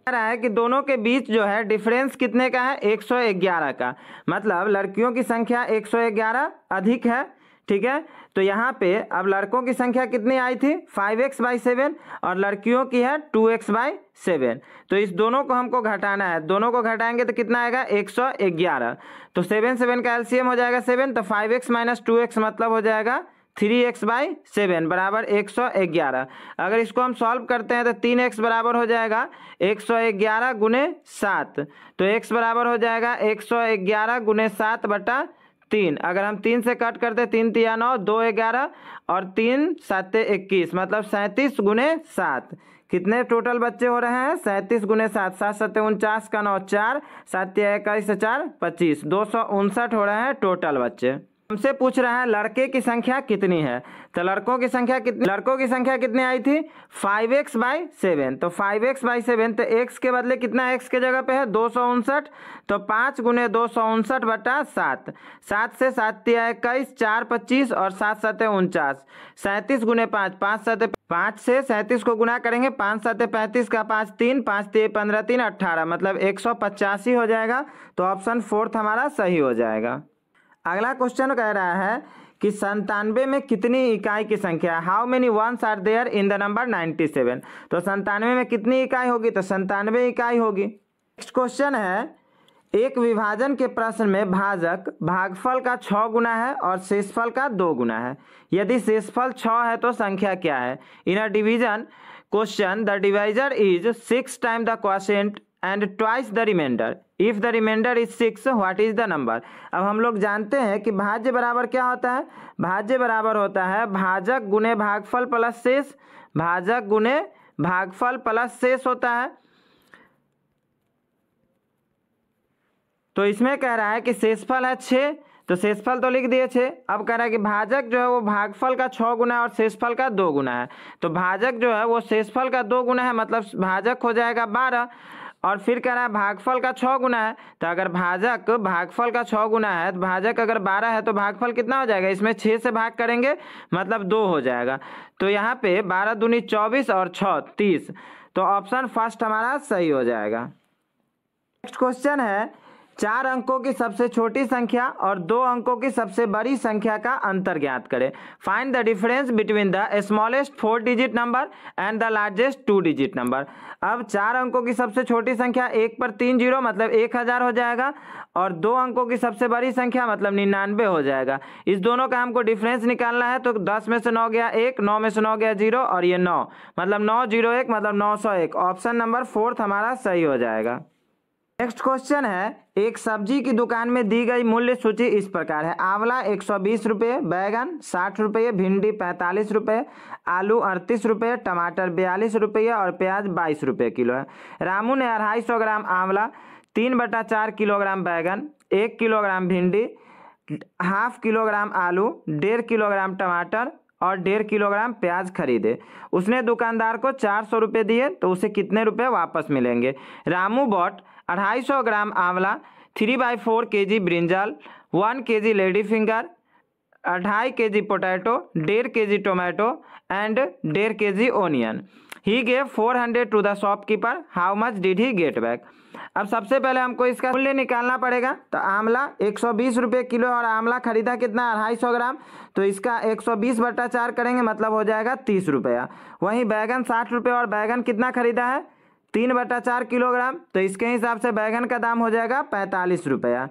कह रहा है कि दोनों के बीच जो है डिफरेंस कितने का है 111 का, मतलब लड़कियों की संख्या 111 अधिक है। ठीक है, तो यहाँ पे अब लड़कों की संख्या कितनी आई थी 5x/7 और लड़कियों की है 2x/7, तो इस दोनों को हमको घटाना है। दोनों को घटाएंगे तो कितना आएगा 111, तो 7 का एलसीएम हो जाएगा 7, तो 5x माइनस 2x मतलब हो जाएगा 3x/7 बराबर 111। अगर इसको हम सॉल्व करते हैं तो 3x बराबर हो जाएगा 111 गुने 7, तो x बराबर हो जाएगा 111 गुने 7/3। अगर हम 3 से कट करते 3 3 9, 2 11 और 3 7 21 मतलब 37 गुने 7। कितने टोटल बच्चे हो रहे हैं 37 गुने 7, 7 7 49 का 9 4, 7 21 से 4 25, 259 हो रहे हैं टोटल बच्चे। हमसे पूछ रहा है लड़के की संख्या कितनी है, तो लड़कों की संख्या कितनी आई थी 5x/7, तो 5x/7 तो x के बदले कितना x के जगह पे है 259, तो 5 गुने 259/7, 7 से 7 21, 4 25 और 7 7 49, 37 गुने 5, 5 से 37 को गुना करेंगे, 5 7 35 का 5 3, 5 3 15 3 18 मतलब 185 हो जाएगा। तो ऑप्शन 4 हमारा सही हो जाएगा। अगला क्वेश्चन कह रहा है कि 97 में कितनी इकाई की संख्या है। How many ones are there in the number 97। तो 97 में कितनी इकाई होगी, तो 97 इकाई होगी। नेक्स्ट क्वेश्चन है, एक विभाजन के प्रश्न में भाजक भागफल का 6 गुना है और शेषफल का 2 गुना है। यदि शेषफल 6 है तो संख्या क्या है। In a division question the divisor is 6 time the quotient and twice the remainder. If the remainder is 6 what is the number. अब हम लोग जानते हैं कि भाज्य बराबर क्या होता है। भाज्य बराबर होता है भाजक गुने भागफल प्लस शेष। भाजक गुने भागफल प्लस शेष होता है। तो इसमें कह रहा है कि शेषफल है 6, तो शेषफल तो लिख दिए 6। अब कह रहा है कि भाजक जो है वो भागफल का 6 गुना है और शेषफल का 2 गुना है। तो भाजक जो है वो शेषफल का 2 गुना है, मतलब भाजक हो जाएगा 12। और फिर कह रहा है भागफल का 6 गुना है, तो अगर भाजक भागफल का 6 गुना है तो भाजक अगर 12 है तो भागफल कितना हो जाएगा, इसमें 6 से भाग करेंगे मतलब 2 हो जाएगा। तो यहाँ पे 12 दूनी 24 और 6 30। तो ऑप्शन फर्स्ट हमारा सही हो जाएगा। नेक्स्ट क्वेश्चन है, 4 अंकों की सबसे छोटी संख्या और 2 अंकों की सबसे बड़ी संख्या का अंतर ज्ञात करें। Find the difference between the smallest 4 digit number and the largest 2 digit number. अब 4 अंकों की सबसे छोटी संख्या 1 पर 3 जीरो मतलब 1000 हो जाएगा, और 2 अंकों की सबसे बड़ी संख्या मतलब 99 हो जाएगा। इस दोनों का हमको डिफरेंस निकालना है, तो 10 में से 9 गया 1, 9 में से 9 गया 0 और ये 9 मतलब 901 मतलब 901। ऑप्शन नंबर 4 हमारा सही हो जाएगा। नेक्स्ट क्वेश्चन है, एक सब्जी की दुकान में दी गई मूल्य सूची इस प्रकार है। आंवला 120 रुपये, बैगन 60 रुपये, भिंडी 45 रुपये, आलू 38 रुपये, टमाटर 42 रुपये और प्याज 22 रुपये किलो है। रामू ने 250 ग्राम आंवला, 3/4 किलोग्राम बैगन, 1 किलोग्राम भिंडी, 1/2 किलोग्राम आलू, 1.5 किलोग्राम टमाटर और 1.5 किलोग्राम प्याज खरीदे। उसने दुकानदार को 400 रुपये दिए, तो उसे कितने रुपए वापस मिलेंगे। Ramu bot 250 gram amla, 3/4 kg brinjal, 1 kg lady finger, 2.5 kg potato, 1.5 kg tomato and 1.5 kg onion. He gave 400 to the shopkeeper, how much did he get back. अब सबसे पहले हमको इसका मूल्य निकालना पड़ेगा। तो आंवला 120 रुपये किलो और आंवला खरीदा कितना 250 ग्राम, तो इसका 120/4 करेंगे मतलब हो जाएगा 30 रुपया। वहीं बैगन 60 रुपये और बैगन कितना खरीदा है 3/4 किलोग्राम, तो इसके हिसाब से बैगन का दाम हो जाएगा 45 रुपया।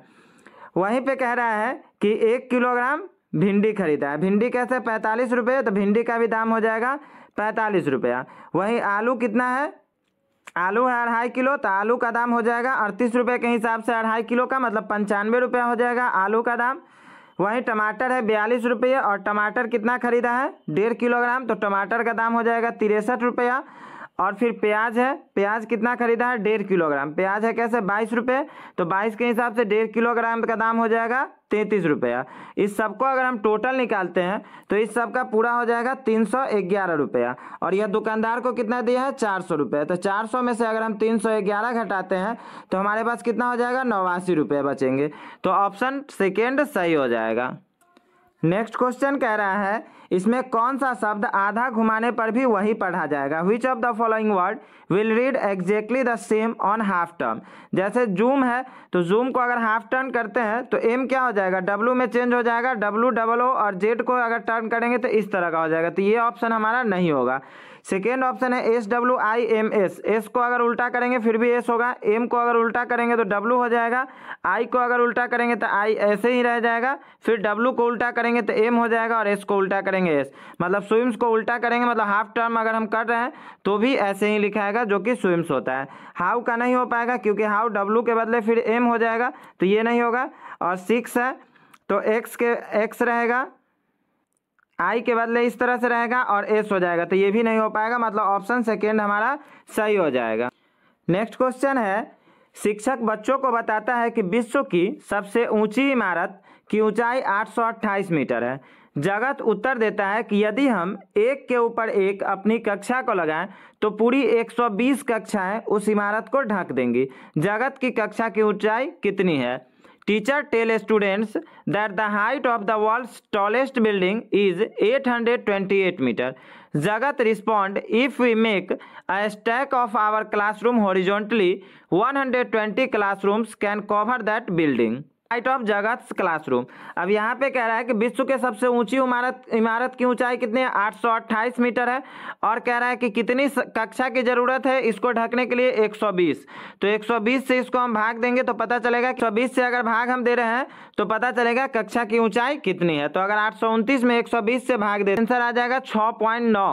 वहीं पे कह रहा है कि 1 किलोग्राम भिंडी खरीदा है, भिंडी कैसे 45 रुपये, तो भिंडी का भी दाम हो जाएगा 45 रुपया। वहीं आलू कितना है, आलू है 2.5 किलो, तो आलू का दाम हो जाएगा 38 रुपये के हिसाब से 2.5 किलो का मतलब 95 रुपया हो जाएगा आलू का दाम। वहीं टमाटर है 42 रुपये और टमाटर कितना खरीदा है 1.5 किलोग्राम, तो टमाटर का दाम हो जाएगा 63 रुपया। और फिर प्याज है, प्याज कितना खरीदा है 1.5 किलोग्राम, प्याज है कैसे 22 रुपये, तो 22 के हिसाब से 1.5 किलोग्राम का दाम हो जाएगा 33 रुपया। इस सबको अगर हम टोटल निकालते हैं तो इस सब का पूरा हो जाएगा 311 रुपया। और यह दुकानदार को कितना दिया है 400 रुपये, तो 400 में से अगर हम 311 घटाते हैं तो हमारे पास कितना हो जाएगा 89 रुपये बचेंगे। तो ऑप्शन सेकेंड सही हो जाएगा। नेक्स्ट क्वेश्चन कह रहा है, इसमें कौन सा शब्द आधा घुमाने पर भी वही पढ़ा जाएगा। विच of the following word will read exactly the same on half turn. जैसे जूम है, तो जूम को अगर हाफ टर्न करते हैं तो एम क्या हो जाएगा डब्लू में चेंज हो जाएगा, WOO, और जेड को अगर टर्न करेंगे तो इस तरह का हो जाएगा, तो ये ऑप्शन हमारा नहीं होगा। सेकेंड ऑप्शन है SWIMS, एस को अगर उल्टा करेंगे फिर भी एस होगा, एम को अगर उल्टा करेंगे तो डब्लू हो जाएगा, आई को अगर उल्टा करेंगे तो आई ऐसे ही रह जाएगा, फिर डब्लू को उल्टा करेंगे तो एम हो जाएगा और एस को उल्टा करेंगे एस, मतलब स्विम्स को उल्टा करेंगे मतलब हाफ टर्म अगर हम कर रहे हैं तो भी ऐसे ही लिखाएगा जो कि स्विम्स होता है। हाउ का नहीं हो पाएगा क्योंकि हाउ डब्लू के बदले फिर एम हो जाएगा, तो ये नहीं होगा। और 6 है तो एक्स रहेगा, आई के बदले इस तरह से रहेगा और एस हो जाएगा, तो ये भी नहीं हो पाएगा, मतलब ऑप्शन सेकेंड हमारा सही हो जाएगा। नेक्स्ट क्वेश्चन है, शिक्षक बच्चों को बताता है कि विश्व की सबसे ऊंची इमारत की ऊंचाई 828 मीटर है। जगत उत्तर देता है कि यदि हम एक के ऊपर एक अपनी कक्षा को लगाएं तो पूरी 120 कक्षाएं उस इमारत को ढक देंगी। जगत की कक्षा की ऊंचाई कितनी है। Teacher tell students that the height of the world's tallest building is 828 metre. Jagat respond if we make a stack of our classroom horizontally 120 classrooms can cover that building. Height of Jagat classroom. अब यहाँ पे कह रहा है कि विश्व के सबसे ऊंची इमारत की ऊंचाई कितनी है, 828 मीटर है। और कह रहा है कि कितनी कक्षा की जरूरत है इसको ढकने के लिए, 120। तो 120 से इसको हम भाग देंगे तो पता चलेगा 120 से अगर भाग हम दे रहे हैं तो पता चलेगा कक्षा की ऊंचाई कितनी है। तो अगर 829 में 120 से भाग दे, आंसर आ जाएगा 6.9।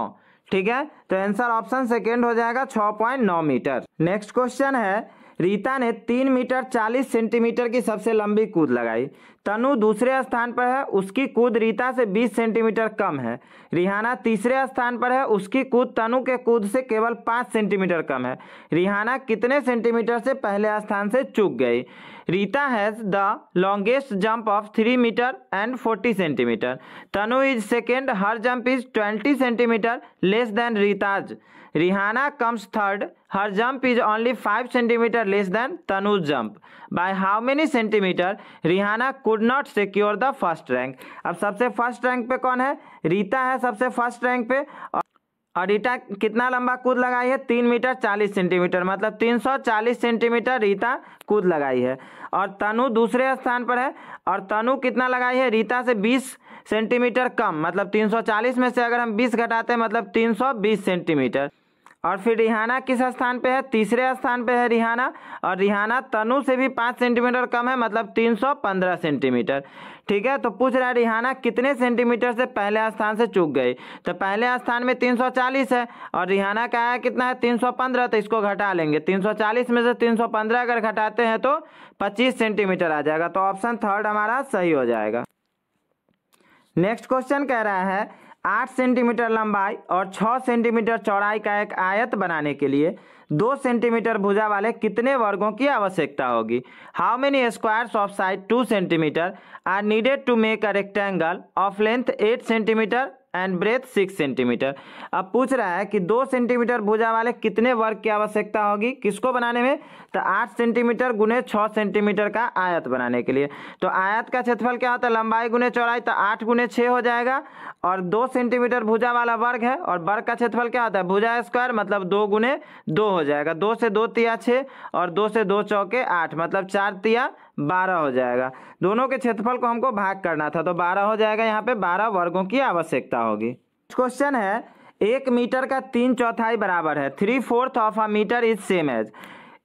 ठीक है, तो आंसर ऑप्शन सेकेंड हो जाएगा 6.9 मीटर। नेक्स्ट क्वेश्चन है, रीता ने 3 मीटर 40 सेंटीमीटर की सबसे लंबी कूद लगाई। तनु दूसरे स्थान पर है, उसकी कूद रीता से 20 सेंटीमीटर कम है। रिहाना तीसरे स्थान पर है, उसकी कूद तनु के कूद से केवल 5 सेंटीमीटर कम है। रिहाना कितने सेंटीमीटर से पहले स्थान से चूक गई? Rita has the longest jump of 3 metre and 40 centimetre. Tanu is second, her jump is 20 centimetre less than Rita's. Rihanna comes third, her jump is only 5 centimeter less than Tanu's jump. By how many centimeter Rihanna could not secure the first rank? अब सबसे first rank पे कौन है? रीता है सबसे first rank पे। और रीता कितना लंबा कूद लगाई है? 3 मीटर 40 सेंटीमीटर, मतलब 340 सेंटीमीटर रीता कूद लगाई है। और तनु दूसरे स्थान पर है, और तनु कितना लगाई है? रीता से 20 सेंटीमीटर कम, मतलब 340 में से अगर हम 20 घटाते हैं मतलब 320 सेंटीमीटर। और फिर रिहाना किस स्थान पे है? तीसरे स्थान पे है रिहाना, और रिहाना तनु से भी 5 सेंटीमीटर कम है, मतलब 315 सेंटीमीटर। ठीक है, तो पूछ रहा है रिहाना कितने सेंटीमीटर से पहले स्थान से चूक गई। तो पहले स्थान में 340 है और रिहाना का है कितना है? 315। तो इसको घटा लेंगे, 340 में से 315 अगर घटाते हैं तो 25 सेंटीमीटर आ जाएगा। तो ऑप्शन थर्ड हमारा सही हो जाएगा। नेक्स्ट क्वेश्चन कह रहा है 8 सेंटीमीटर लंबाई और 6 सेंटीमीटर चौड़ाई का एक आयत बनाने के लिए 2 सेंटीमीटर भुजा वाले कितने वर्गों की आवश्यकता होगी? How many squares of side 2 centimetre are needed to make a rectangle of length 8 centimetre and breadth 6 centimetre. अब पूछ रहा है कि 2 सेंटीमीटर भुजा वाले कितने वर्ग की आवश्यकता होगी किसको बनाने में? तो 8 सेंटीमीटर गुने 6 सेंटीमीटर का आयत बनाने के लिए। तो आयत का क्षेत्रफल क्या होता है? लंबाई गुने चौड़ाई, तो 8 गुने 6 हो जाएगा। और 2 सेंटीमीटर भुजा वाला वर्ग है, और वर्ग का क्षेत्रफल क्या होता है? भुजा स्क्वायर, मतलब 2 गुने 2 हो जाएगा। 2 से 2 तिया 6 और 2 से 2 चौके 8, मतलब 4 तिया 12 हो जाएगा। दोनों के क्षेत्रफल को हमको भाग करना था तो 12 हो जाएगा। यहाँ पे 12 वर्गों की आवश्यकता होगी। क्वेश्चन है 1 मीटर का 3/4 बराबर है 3/4 of a metre is same as.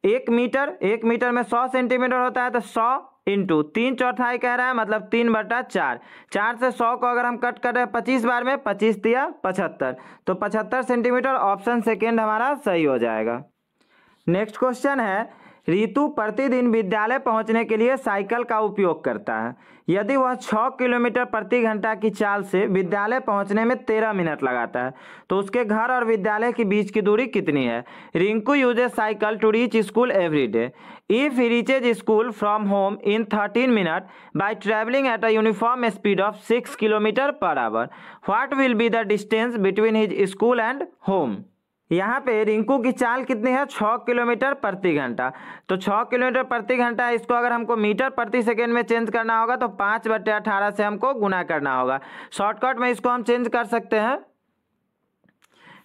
1 metre में 100 सेंटीमीटर होता है, तो 100 इंटू 3/4 कह रहा है, मतलब 3/4। 4 से 100 को अगर हम कट कर रहे हैं 25 बार में, 25 तिया 75, तो 75 सेंटीमीटर। ऑप्शन सेकेंड हमारा सही हो जाएगा। नेक्स्ट क्वेश्चन है रीतु प्रतिदिन विद्यालय पहुंचने के लिए साइकिल का उपयोग करता है। यदि वह 6 किलोमीटर प्रति घंटा की चाल से विद्यालय पहुंचने में 13 मिनट लगाता है तो उसके घर और विद्यालय के बीच की दूरी कितनी है? Rinku uses cycle to reach school every day. If he reaches school from home in 13 minute by travelling at a uniform speed of 6 kilometre per hour, what will be the distance between his school and home? यहाँ पे रिंकू की चाल कितनी है? 6 kilometre प्रति घंटा। तो 6 kilometre प्रति घंटा, इसको अगर हमको मीटर प्रति सेकेंड में चेंज करना होगा तो 5/18 से हमको गुना करना होगा। शॉर्टकट में इसको हम चेंज कर सकते हैं।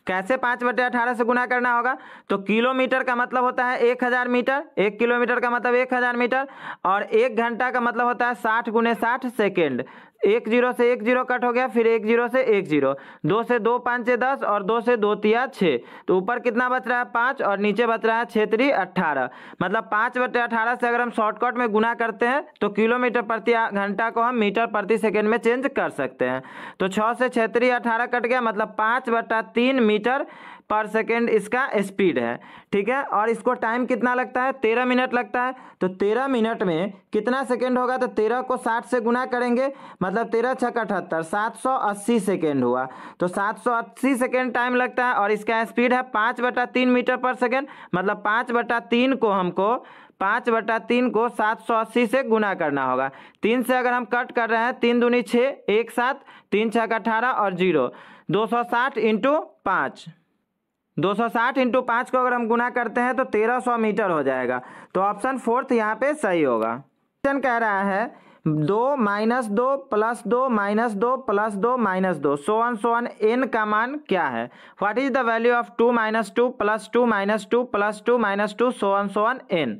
कैसे 5/18 से गुना करना होगा? तो किलोमीटर का मतलब होता है 1000 मीटर, 1 किलोमीटर का मतलब 1000 मीटर, और 1 घंटा का मतलब होता है 60 गुने 60 सेकेंड। 1 0 से 1 0 कट हो गया, फिर 1 0 से 1 0, 2 से 2 5 10 और 2 से 2 तिया 6। तो ऊपर कितना बच रहा है? 5, और नीचे बच रहा है 6 3 18, मतलब 5/18 से अगर हम शॉर्टकट में गुना करते हैं तो किलोमीटर प्रति घंटा को हम मीटर प्रति सेकेंड में चेंज कर सकते हैं। तो 6 से 6 3 18 कट गया, मतलब 5/3 मीटर पर सेकेंड इसका स्पीड है। ठीक है, और इसको टाइम कितना लगता है? 13 मिनट लगता है। तो 13 मिनट में कितना सेकेंड होगा? तो 13 को 60 से गुना करेंगे, मतलब 13 6 78, 780 सेकेंड हुआ। तो 780 सेकेंड टाइम लगता है, और इसका स्पीड है 5/3 मीटर पर सेकेंड, मतलब 5/3 को हमको 780 से गुना करना होगा। 3 से अगर हम कट कर रहे हैं, 3 दूनी 6, 1 7, 3 6 18 और 0, 260 इंटू 5, 260 इंटू 5 को अगर हम गुना करते हैं तो 1300 मीटर हो जाएगा। तो ऑप्शन फोर्थ यहाँ पे सही होगा। क्वेश्चन कह रहा है 2 - 2 + 2 - 2 + 2 - 2 सो ऑन n का मान क्या है? What is the value of 2 - 2 + 2 - 2 + 2 - 2 so on n?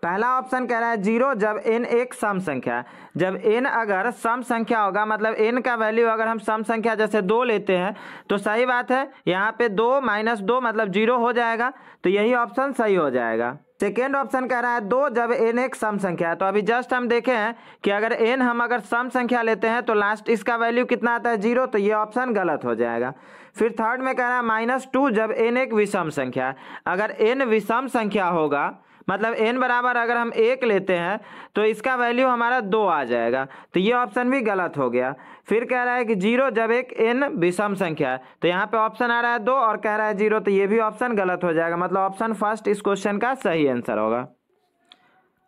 पहला ऑप्शन कह रहा है 0 जब n एक सम संख्या है। जब n अगर सम संख्या होगा, मतलब n का वैल्यू अगर हम सम संख्या जैसे 2 लेते हैं तो सही बात है, यहाँ पे 2 - 2 मतलब 0 हो जाएगा, तो यही ऑप्शन सही हो जाएगा। सेकेंड ऑप्शन कह रहा है 2 जब n एक सम संख्या है। तो अभी जस्ट हम देखे हैं कि अगर n हम अगर सम संख्या लेते हैं तो लास्ट इसका वैल्यू कितना आता है 0, तो ये ऑप्शन गलत हो जाएगा। फिर थर्ड में कह रहा है -2 जब n एक विषम संख्या है। अगर n विषम संख्या होगा, मतलब n बराबर अगर हम 1 लेते हैं तो इसका वैल्यू हमारा 2 आ जाएगा, तो ये ऑप्शन भी गलत हो गया। फिर कह रहा है कि 0 जब एक n विषम संख्या है, तो यहाँ पे ऑप्शन आ रहा है 2 और कह रहा है 0, तो ये भी ऑप्शन गलत हो जाएगा, मतलब ऑप्शन फर्स्ट इस क्वेश्चन का सही आंसर होगा।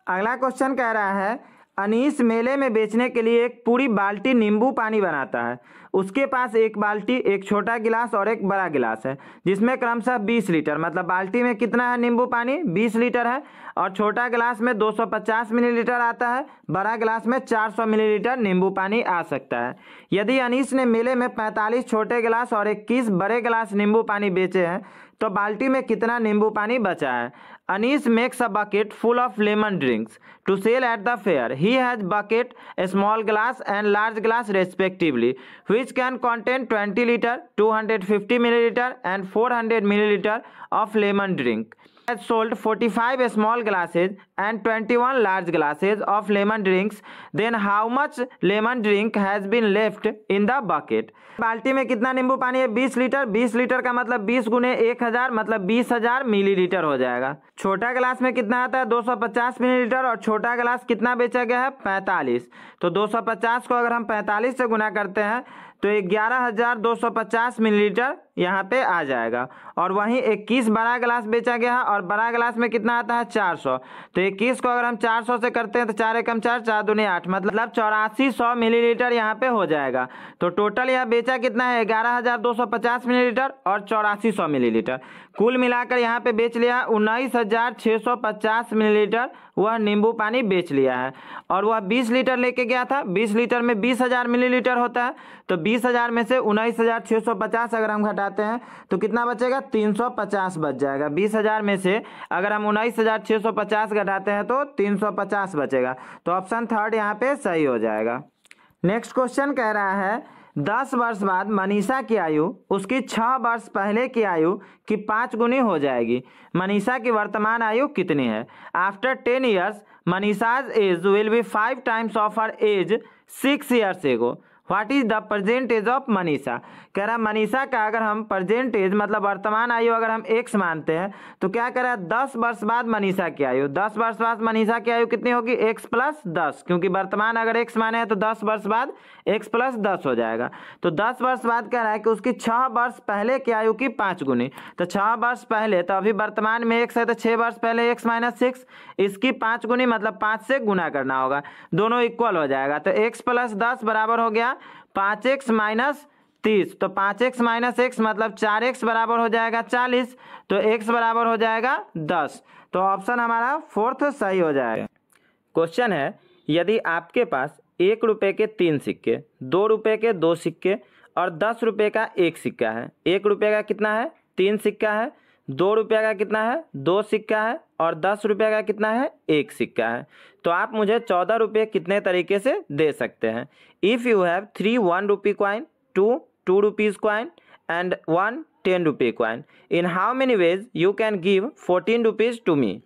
अगला क्वेश्चन कह रहा है अनीस मेले में बेचने के लिए एक पूरी बाल्टी नींबू पानी बनाता है। उसके पास एक बाल्टी, एक छोटा गिलास और एक बड़ा गिलास है, जिसमें क्रमशः 20 लीटर, मतलब बाल्टी में कितना है नींबू पानी 20 लीटर है, और छोटा गिलास में 250 मिलीलीटर आता है, बड़ा गिलास में 400 मिलीलीटर नींबू पानी आ सकता है। यदि अनीस ने मेले में 45 छोटे गिलास और 21 बड़े गिलास नींबू पानी बेचे हैं तो बाल्टी में कितना नींबू पानी बचा है। Anees makes a bucket full of lemon drinks to sell at the fair. He has bucket, a small glass and large glass respectively, which can contain 20 liter, 250 milliliter and 400 milliliter of lemon drink. Has sold 45 small glasses and 21 large glasses of lemon drinks. Then how much lemon drink has been left in the bucket? बाल्टी में कितना नींबू पानी है 20 litre. 20 litre का मतलब 20 गुने 1000 मतलब 20,000 मिलीलीटर हो जाएगा। छोटा गिलास में कितना आता है 250 मिलीलीटर, और छोटा गिलास कितना बेचा गया है 45। तो 250 को अगर हम 45 से गुना करते हैं तो 11,250 मिलीलीटर यहाँ पे आ जाएगा। और वहीं 21 बड़ा गिलास बेचा गया है, और बड़ा गिलास में कितना आता है 400। तो 21 को अगर हम 400 से करते हैं तो 4 एकम 4, 4 दूनी 8 मतलब 8400 मिलीलीटर यहाँ पे हो जाएगा। तो टोटल यह बेचा कितना है 11,250 मिलीलीटर और 8400 मिलीलीटर, कुल मिलाकर यहाँ पे बेच लिया 19,650 मिलीलीटर वह नींबू पानी बेच लिया है। और वह 20 लीटर लेके गया था, 20 लीटर में 20,000 मिलीलीटर होता है, तो 20,000 में से 19,650 अगर हम घटाते हैं तो कितना बचेगा 350 बच जाएगा। 20,000 में से अगर हम 19,650 घटाते हैं तो 350 बचेगा, तो ऑप्शन थर्ड यहाँ पे सही हो जाएगा। नेक्स्ट क्वेश्चन कह रहा है 10 वर्ष बाद मनीषा की आयु उसकी 6 वर्ष पहले की आयु की 5 गुनी हो जाएगी। मनीषा की वर्तमान आयु कितनी है? After 10 years Manisha's age will be 5 times of her age 6 years ago. What is the present age of Manisha? कह रहा मनीषा का अगर हम प्रेजेंट एज मतलब वर्तमान आयु अगर हम x मानते हैं तो क्या कह रहा है 10 वर्ष बाद मनीषा की आयु, 10 वर्ष बाद मनीषा की आयु कितनी होगी x प्लस 10, क्योंकि वर्तमान अगर x माने हैं तो 10 वर्ष बाद x प्लस 10 हो जाएगा। तो 10 वर्ष बाद कह रहा है कि उसकी 6 वर्ष पहले की आयु की 5 गुनी। तो 6 वर्ष पहले, तो अभी वर्तमान में x है तो 6 वर्ष पहले x माइनस 6, इसकी 5 गुनी मतलब 5 से गुना करना होगा, दोनों इक्वल हो जाएगा। तो x प्लस 10 बराबर हो गया 5x माइनस 30, तो 5x माइनस x मतलब 4x बराबर हो जाएगा 40, तो x बराबर हो जाएगा 10, तो ऑप्शन हमारा फोर्थ सही हो जाएगा। क्वेश्चन है यदि आपके पास 1 रुपये के 3 सिक्के, 2 रुपये के 2 सिक्के और 10 रुपये का 1 सिक्का है। 1 रुपये का कितना है 3 सिक्का है, 2 रुपये का कितना है 2 सिक्का है, और 10 रुपये का कितना है 1 सिक्का है, तो आप मुझे 14 रुपये कितने तरीके से दे सकते हैं? If you have 3 1 rupee coin, 2 2 rupees coin and 1 10 rupee coin, in how many ways you can give 14 rupees to me.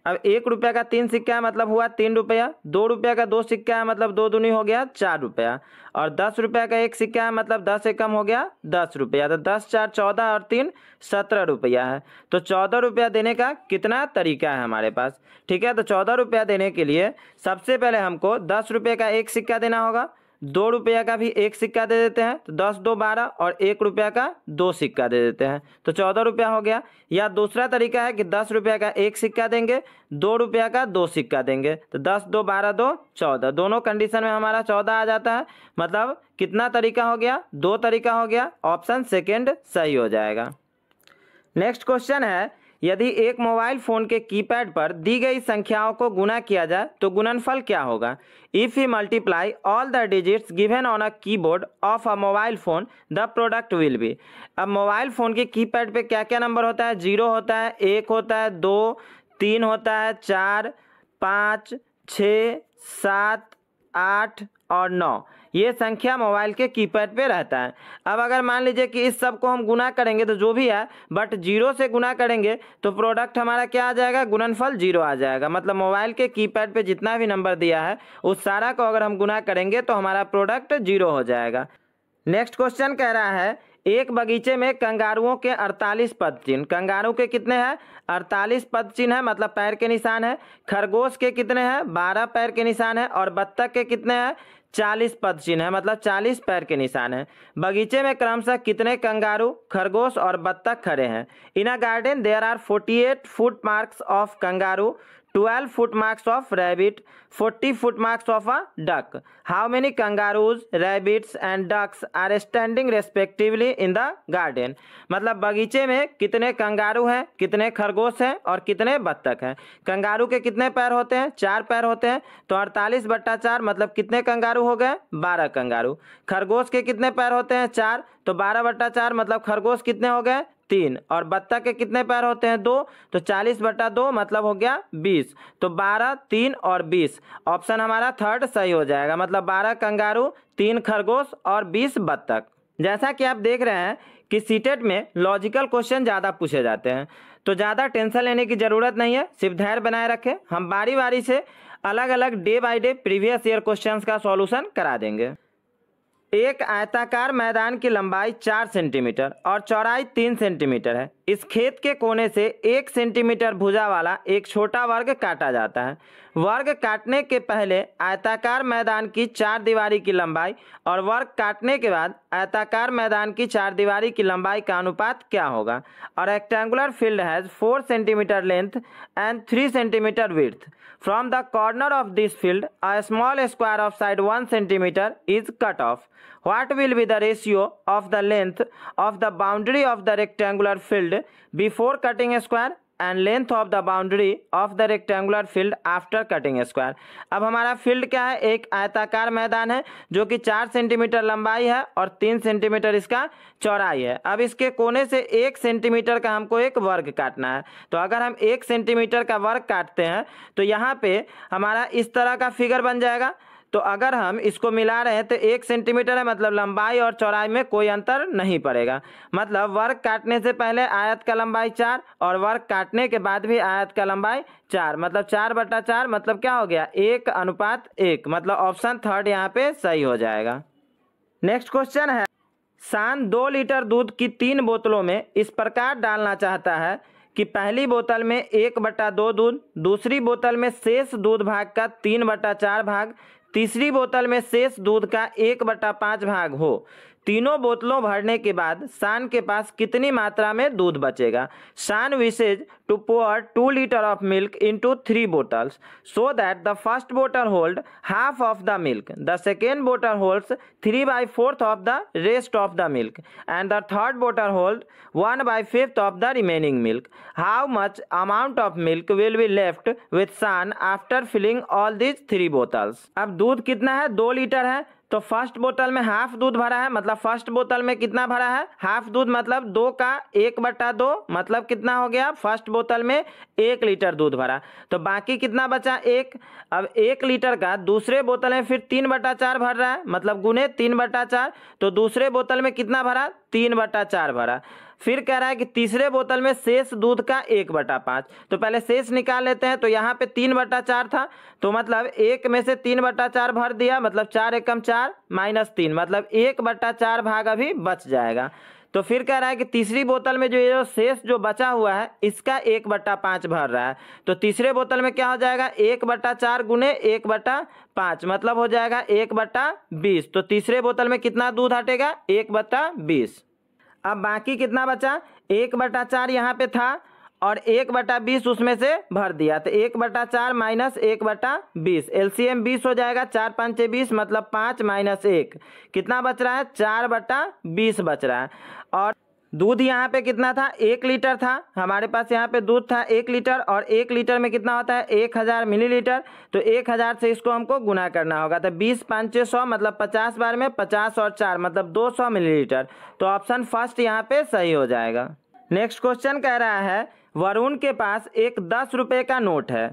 अब 1 रुपये का 3 सिक्का है मतलब हुआ 3 रुपया, 2 रुपये का 2 सिक्का है मतलब 2 दूनी हो गया 4 रुपया, और 10 रुपये का 1 सिक्का है मतलब 10 एकम हो गया 10 रुपया, तो 10 4 14 और 3 17 रुपया है। तो 14 रुपया देने का कितना तरीका है हमारे पास? ठीक है, तो 14 रुपया देने के लिए सबसे पहले हमको 10 रुपये का 1 सिक्का देना होगा, 2 रुपया का भी 1 सिक्का दे देते हैं, तो 10 2 12 और 1 रुपया का 2 सिक्का दे देते हैं, तो 14 रुपया हो गया। या दूसरा तरीका है कि 10 रुपया का 1 सिक्का देंगे, 2 रुपया का 2 सिक्का देंगे, तो 10 2 12 2 14, दोनों कंडीशन में हमारा 14 आ जाता है। मतलब कितना तरीका हो गया 2 तरीका हो गया, ऑप्शन सेकेंड सही हो जाएगा। नेक्स्ट क्वेश्चन है यदि एक मोबाइल फ़ोन के कीपैड पर दी गई संख्याओं को गुना किया जाए तो गुणनफल क्या होगा? If he multiply all the digits given on a keyboard of a mobile phone the product will be. अब मोबाइल फ़ोन के कीपैड पे क्या क्या नंबर होता है? 0 होता है, 1 होता है, 2 3 होता है, 4 5, 6, 7, 8 और 9 ये संख्या मोबाइल के कीपैड पे रहता है। अब अगर मान लीजिए कि इस सब को हम गुना करेंगे तो जो भी है बट 0 से गुना करेंगे तो प्रोडक्ट हमारा क्या आ जाएगा, गुणनफल 0 आ जाएगा। मतलब मोबाइल के कीपैड पे जितना भी नंबर दिया है उस सारा को अगर हम गुना करेंगे तो हमारा प्रोडक्ट 0 हो जाएगा। नेक्स्ट क्वेश्चन कह रहा है एक बगीचे में कंगारुओं के 48 पद चिन्ह। कंगारू के कितने हैं, 48 पद चिन्ह है मतलब पैर के निशान है। खरगोश के कितने हैं, 12 पैर के निशान है। और बत्तख के कितने हैं, 40 पद चिन्ह है मतलब 40 पैर के निशान है। बगीचे में क्रमशः कितने कंगारू, खरगोश और बत्तख खड़े हैं। In a garden there are 48 foot marks of kangaroo, 12 foot marks of rabbit, 40 foot marks of a duck. How many kangaroos, rabbits and ducks are standing respectively in the garden? मतलब बगीचे में कितने kangaroo हैं, कितने खरगोश हैं और कितने बत्तख हैं। कंगारू के कितने पैर होते हैं, 4 पैर होते हैं तो 48/4 मतलब कितने कंगारू हो गए, 12 कंगारू। खरगोश के कितने पैर होते हैं, 4 तो 12/4 मतलब खरगोश कितने हो गए, 3। और बत्तख के कितने पैर होते हैं, 2 तो 40/2 मतलब हो गया 20। तो 12, 3 और 20 ऑप्शन हमारा थर्ड सही हो जाएगा। मतलब 12 कंगारू, 3 खरगोश और 20 बत्तख। जैसा कि आप देख रहे हैं कि सीटेट में लॉजिकल क्वेश्चन ज़्यादा पूछे जाते हैं तो ज़्यादा टेंशन लेने की ज़रूरत नहीं है, सिर्फ धैर्य बनाए रखें। हम बारी बारी से अलग अलग day by day previous year questions का सॉल्यूशन करा देंगे। एक आयताकार मैदान की लंबाई 4 सेंटीमीटर और चौड़ाई 3 सेंटीमीटर है। इस खेत के कोने से 1 सेंटीमीटर भुजा वाला एक छोटा वर्ग काटा जाता है। वर्ग काटने के पहले आयताकार मैदान की 4 दीवारी की लंबाई और वर्ग काटने के बाद आयताकार मैदान की 4 दीवारी की लंबाई का अनुपात क्या होगा। और rectangular field has 4 centimetre length and 3 centimetre width. From the corner of this field, a small square of side 1 centimeter is cut off. What will be the ratio of the length of the boundary of the rectangular field before cutting a square and length of the boundary of the rectangular field after cutting a square? अब हमारा field क्या है, एक आयताकार मैदान है जो कि 4 सेंटीमीटर लंबाई है और 3 सेंटीमीटर इसका चौड़ाई है। अब इसके कोने से 1 सेंटीमीटर का हमको एक वर्ग काटना है। तो अगर हम 1 सेंटीमीटर का वर्ग काटते हैं तो यहाँ पे हमारा इस तरह का फिगर बन जाएगा। तो अगर हम इसको मिला रहे हैं तो 1 सेंटीमीटर है मतलब लंबाई और चौड़ाई में कोई अंतर नहीं पड़ेगा। मतलब वर्ग काटने से पहले आयत का लंबाई 4 और वर्ग काटने के बाद भी आयत का लंबाई 4 मतलब 4/4 मतलब क्या हो गया, 1:1 मतलब ऑप्शन थर्ड यहाँ पे सही हो जाएगा। नेक्स्ट क्वेश्चन है शान 2 लीटर दूध की 3 बोतलों में इस प्रकार डालना चाहता है कि पहली बोतल में 1/2 दूध, दूसरी बोतल में शेष दूध भाग का 3/4 भाग, तीसरी बोतल में शेष दूध का 1/5 भाग हो। तीनों बोतलों भरने के बाद शान के पास कितनी मात्रा में दूध बचेगा। शान wishes to pour 2 liters of milk into 3 bottles so that the first bottle hold half of the milk, the second bottle holds 3/4 of the rest of the milk and the third bottle hold 1/5 of the remaining milk. How much amount of milk will be left with Shan after filling all these 3 bottles? अब दूध कितना है, 2 litre है तो first बोतल में half दूध भरा है मतलब फर्स्ट बोतल में कितना भरा है, हाफ दूध मतलब 2 का 1/2 मतलब कितना हो गया, फर्स्ट बोतल में 1 लीटर दूध भरा तो बाकी कितना बचा 1। अब 1 लीटर का दूसरे बोतल में फिर 3/4 भर रहा है मतलब गुने 3/4 तो दूसरे बोतल में कितना भरा, 3/4 भरा। फिर कह रहा है कि तीसरे बोतल में शेष दूध का 1/5 तो पहले शेष निकाल लेते हैं। तो यहाँ पे 3/4 था तो मतलब 1 में से 3/4 भर दिया मतलब 4 एकम 4 माइनस 3 मतलब 1/4 भाग अभी बच जाएगा। तो फिर कह रहा है कि तीसरी बोतल में जो ये शेष जो बचा हुआ है इसका 1/5 भर रहा है तो तीसरे बोतल में क्या हो जाएगा, 1/4 गुने 1/5 मतलब हो जाएगा 1/20 तो तीसरे बोतल में कितना दूध हटेगा, 1/20। अब बाकी कितना बचा, 1/4 यहाँ पे था और 1/20 उसमें से भर दिया तो 1/4 माइनस 1/20 एलसीएम 20 हो जाएगा, 4 5 20 मतलब 5 माइनस 1 कितना बच रहा है, 4/20 बच रहा है। और दूध यहाँ पे कितना था, 1 लीटर था हमारे पास, यहाँ पे दूध था 1 लीटर और 1 लीटर में कितना होता है 1000 मिलीलीटर तो 1000 से इसको हमको गुना करना होगा तो 20 5 100 मतलब 50 बार में 50 और 4 मतलब 200 मिलीलीटर तो ऑप्शन फर्स्ट यहाँ पे सही हो जाएगा। नेक्स्ट क्वेश्चन कह रहा है वरुण के पास एक 10 रुपये का नोट है।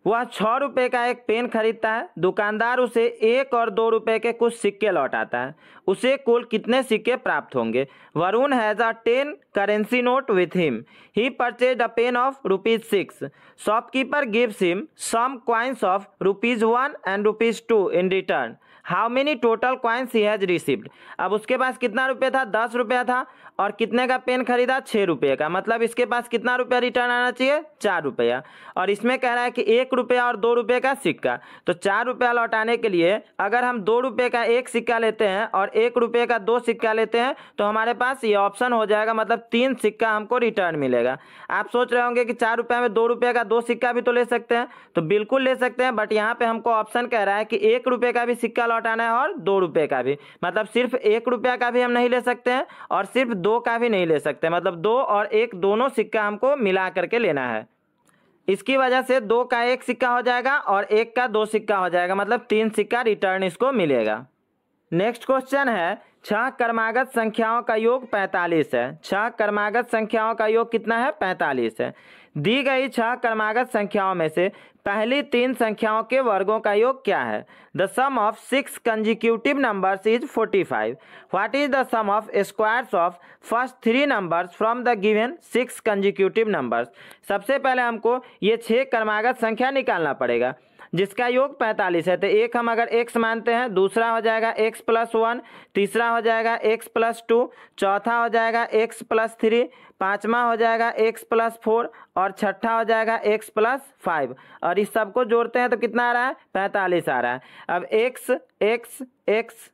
वह 6 रुपये का एक पेन खरीदता है। दुकानदार उसे 1 और 2 रुपये के कुछ सिक्के लौटाता है। उसे कुल कितने सिक्के प्राप्त होंगे? Varun has a 10 currency note with him. He purchase a pen of ₹6। Shopkeeper gives him some coins of ₹1 and ₹2 in return. How many total coins he has received. अब उसके पास कितना रुपये था? 10 रुपया था। और कितने का पेन खरीदा? 6 रुपये का। मतलब इसके पास कितना रुपया रिटर्न आना चाहिए? 4 रुपया। और इसमें कह रहा है कि 1 रुपया और 2 रुपये का सिक्का। तो 4 रुपया लौटाने के लिए अगर हम 2 रुपये का एक सिक्का लेते हैं और 1 रुपये का 2 सिक्का लेते हैं तो हमारे पास ये ऑप्शन हो जाएगा, मतलब 3 सिक्का हमको रिटर्न मिलेगा। आप सोच रहे होंगे कि 4 रुपये में 2 रुपये का 2 सिक्का भी तो ले सकते हैं। तो बिल्कुल ले सकते हैं, बट यहाँ पे हमको ऑप्शन कह रहा है कि 1 रुपये का भी सिक्का लौटाना है और 2 रुपये का भी। मतलब सिर्फ 1 रुपया का भी हम नहीं ले सकते हैं और सिर्फ 2 का भी नहीं ले सकते। मतलब 2 और 1 दोनों सिक्का हमको मिला करके लेना है। इसकी वजह से 2 का 1 सिक्का हो जाएगा और 1 का 2 सिक्का हो जाएगा। मतलब 3 सिक्का रिटर्न इसको मिलेगा। नेक्स्ट क्वेश्चन है 6 क्रमागत संख्याओं का योग 45 है। 6 क्रमागत संख्याओं का योग कितना है? 45 है। दी गई 6 क्रमागत संख्याओं में से पहली 3 संख्याओं के वर्गों का योग क्या है? The sum of 6 consecutive numbers is 45। What is the sum of squares of first 3 numbers from the given 6 consecutive numbers. सबसे पहले हमको ये 6 क्रमागत संख्या निकालना पड़ेगा जिसका योग 45 है। तो एक हम अगर x मानते हैं, दूसरा हो जाएगा x + 1, तीसरा हो जाएगा x + 2, चौथा हो जाएगा x + 3, पांचवा हो जाएगा x + 4 और छठा हो जाएगा x + 5। और इस सबको जोड़ते हैं तो कितना आ रहा है? 45 आ रहा है। अब x x x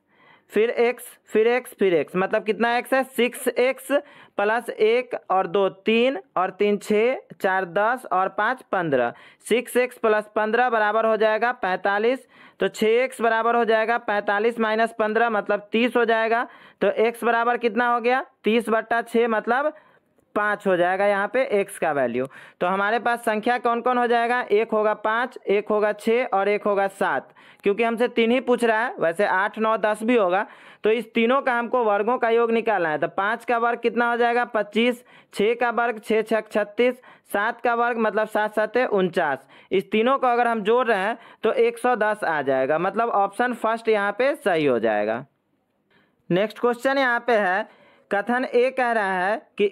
फिर x फिर x फिर x, मतलब कितना x है? 6x + 1 और 2 3 और 3 6, 4 10 और 5 15। 6x + 15 बराबर हो जाएगा 45। तो 6x बराबर हो जाएगा 45 - 15 मतलब 30 हो जाएगा। तो x बराबर कितना हो गया? 30/6 मतलब 5 हो जाएगा यहाँ पे x का वैल्यू। तो हमारे पास संख्या कौन कौन हो जाएगा? एक होगा 5, एक होगा 6 और एक होगा 7। क्योंकि हमसे 3 ही पूछ रहा है, वैसे 8 9 10 भी होगा। तो इस तीनों का हमको वर्गों का योग निकालना है। तो 5 का वर्ग कितना हो जाएगा? 25, 6 का वर्ग 6 6 36, 7 का वर्ग मतलब 7 7 49। इस तीनों को अगर हम जोड़ रहे हैं तो 110 आ जाएगा। मतलब ऑप्शन फर्स्ट यहाँ पे सही हो जाएगा। नेक्स्ट क्वेश्चन यहाँ पे है, कथन ए कह रहा है कि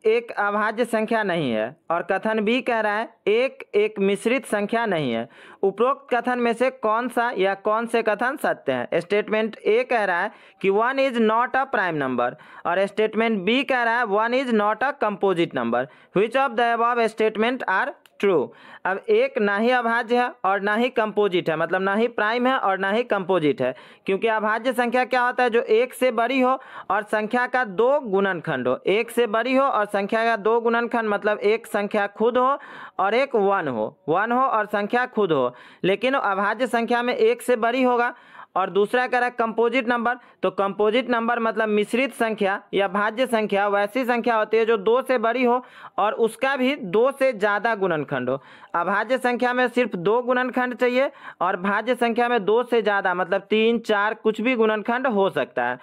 एक अभाज्य संख्या नहीं है और कथन बी कह रहा है एक मिश्रित संख्या नहीं है। उपरोक्त कथन में से कौन सा या कौन से कथन सत्य हैं? स्टेटमेंट ए कह रहा है कि 1 is not a prime number और स्टेटमेंट बी कह रहा है 1 is not a composite number. Which of the above statement are true. अब एक ना ही अभाज्य है और ना ही कंपोजिट है, मतलब ना ही प्राइम है और ना ही कंपोजिट है। क्योंकि अभाज्य संख्या क्या होता है? जो 1 से बड़ी हो और संख्या का 2 गुणनखंड हो। 1 से बड़ी हो और संख्या का 2 गुणनखंड मतलब एक संख्या खुद हो और एक 1 हो और संख्या खुद हो। लेकिन अभाज्य संख्या में 1 से बड़ी होगा और दूसरा कह रहा है कंपोजिट नंबर। तो कंपोजिट नंबर मतलब मिश्रित संख्या या भाज्य संख्या वैसी संख्या होती है जो 2 से बड़ी हो और उसका भी 2 से ज़्यादा गुणनखंड हो। अभाज्य संख्या में सिर्फ 2 गुणनखंड चाहिए और भाज्य संख्या में 2 से ज़्यादा मतलब 3 4 कुछ भी गुणनखंड हो सकता है।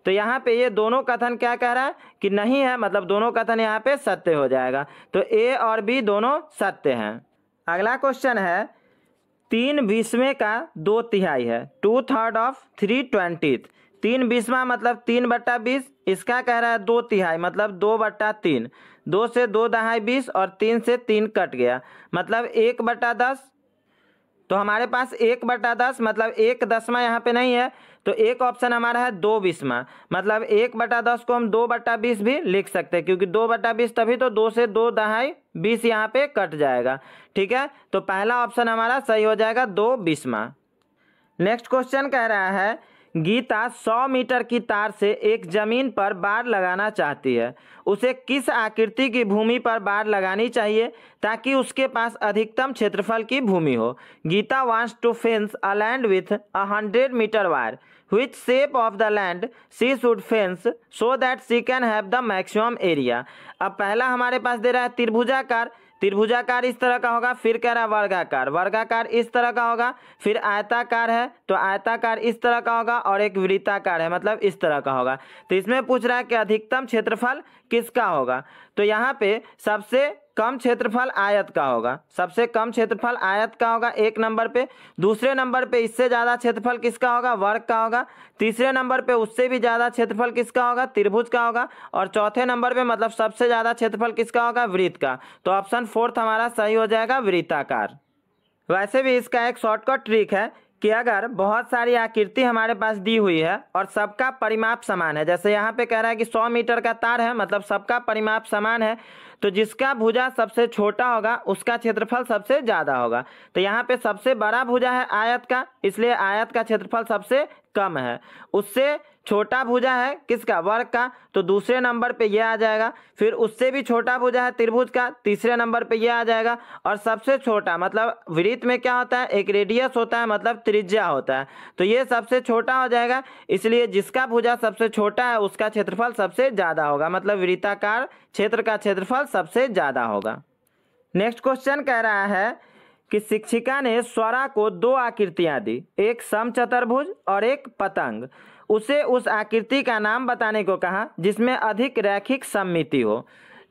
तो यहाँ पे ये दोनों कथन क्या कह रहा है कि नहीं है, मतलब दोनों कथन यहाँ पे सत्य हो जाएगा। तो ए और बी दोनों सत्य हैं। अगला क्वेश्चन है 3/20 का 2/3 है। 2/3 ऑफ 3/20। 3/20 मतलब 3/20। इसका कह रहा है 2/3 मतलब 2/3। 2 से 2 दहाई 20 और 3 से 3 कट गया मतलब 1/10। तो हमारे पास 1/10 मतलब 1/10 यहाँ पे नहीं है। तो एक ऑप्शन हमारा है 2/20 मतलब 1/10 को हम 2/20 भी लिख सकते हैं क्योंकि 2/20 तभी तो 2 से 2 दहाई 20 यहाँ पे कट जाएगा। ठीक है, तो पहला ऑप्शन हमारा सही हो जाएगा 2/20। नेक्स्ट क्वेश्चन कह रहा है गीता 100 मीटर की तार से एक जमीन पर बाड़ लगाना चाहती है। उसे किस आकृति की भूमि पर बाड़ लगानी चाहिए ताकि उसके पास अधिकतम क्षेत्रफल की भूमि हो? Geeta wants to fence a land with 100 metre wire. Which shape of the land she should fence so that she can have the maximum area? अब पहला हमारे पास दे रहा है त्रिभुजाकार। त्रिभुजाकार इस तरह का होगा, फिर कह रहा है वर्गाकार। वर्गाकार इस तरह का होगा, फिर आयताकार है तो आयताकार इस तरह का होगा और एक वृत्ताकार है मतलब इस तरह का होगा। तो इसमें पूछ रहा है कि अधिकतम क्षेत्रफल किसका होगा। तो यहाँ पे सबसे कम क्षेत्रफल आयत का होगा, सबसे कम क्षेत्रफल आयत का होगा एक नंबर पे। दूसरे नंबर पे इससे ज़्यादा क्षेत्रफल किसका होगा, वर्ग का होगा। तीसरे नंबर पे उससे भी ज़्यादा क्षेत्रफल किसका होगा, त्रिभुज का होगा। और चौथे नंबर पे मतलब सबसे ज़्यादा क्षेत्रफल किसका होगा, वृत्त का। तो ऑप्शन 4 हमारा सही हो जाएगा, वृत्ताकार। वैसे भी इसका एक शॉर्टकट ट्रिक है कि अगर बहुत सारी आकृति हमारे पास दी हुई है और सबका परिमाप समान है, जैसे यहाँ पे कह रहा है कि 100 मीटर का तार है, मतलब सबका परिमाप समान है, तो जिसका भुजा सबसे छोटा होगा उसका क्षेत्रफल सबसे ज़्यादा होगा। तो यहाँ पे सबसे बड़ा भुजा है आयत का, इसलिए आयत का क्षेत्रफल सबसे कम है। उससे छोटा भुजा है किसका, वर्ग का, तो दूसरे नंबर पे ये आ जाएगा। फिर उससे भी छोटा भुजा है त्रिभुज का, तीसरे नंबर पे ये आ जाएगा। और सबसे छोटा मतलब वृत्त में क्या होता है, एक रेडियस होता है, मतलब त्रिज्या होता है, तो ये सबसे छोटा हो जाएगा। इसलिए जिसका भुजा सबसे छोटा है उसका क्षेत्रफल सबसे ज़्यादा होगा, मतलब वृत्ताकार क्षेत्र का क्षेत्रफल सबसे ज़्यादा होगा। नेक्स्ट क्वेश्चन कह रहा है कि शिक्षिका ने स्वरा को 2 आकृतियां दी, एक समचतुर्भुज और एक पतंग। उसे उस आकृति का नाम बताने को कहा जिसमें अधिक रैखिक सममिति हो।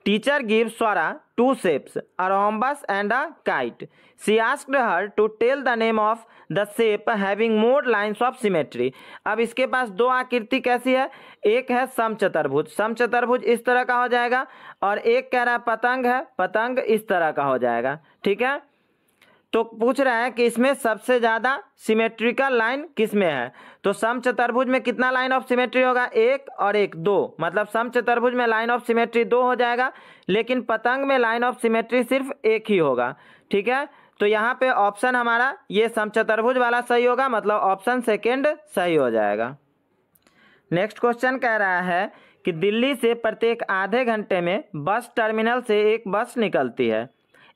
Teacher give Swara 2 shapes, a rhombus and a kite. She asked her to tell the name of the shape having more lines of symmetry. अब इसके पास 2 आकृति कैसी है, एक है समचतुर्भुज, समचतुर्भुज इस तरह का हो जाएगा, और एक कह रहा है पतंग है, पतंग इस तरह का हो जाएगा। ठीक है, तो पूछ रहा है कि इसमें सबसे ज़्यादा सिमेट्रिकल लाइन किस में है। तो समचतुर्भुज में कितना लाइन ऑफ सिमेट्री होगा, 1 और 1 2, मतलब समचतुर्भुज में लाइन ऑफ सिमेट्री 2 हो जाएगा, लेकिन पतंग में लाइन ऑफ सिमेट्री सिर्फ 1 ही होगा। ठीक है, तो यहाँ पे ऑप्शन हमारा ये समचतुर्भुज वाला सही होगा, मतलब ऑप्शन सेकेंड सही हो जाएगा। नेक्स्ट क्वेश्चन कह रहा है कि दिल्ली से प्रत्येक आधे घंटे में बस टर्मिनल से एक बस निकलती है।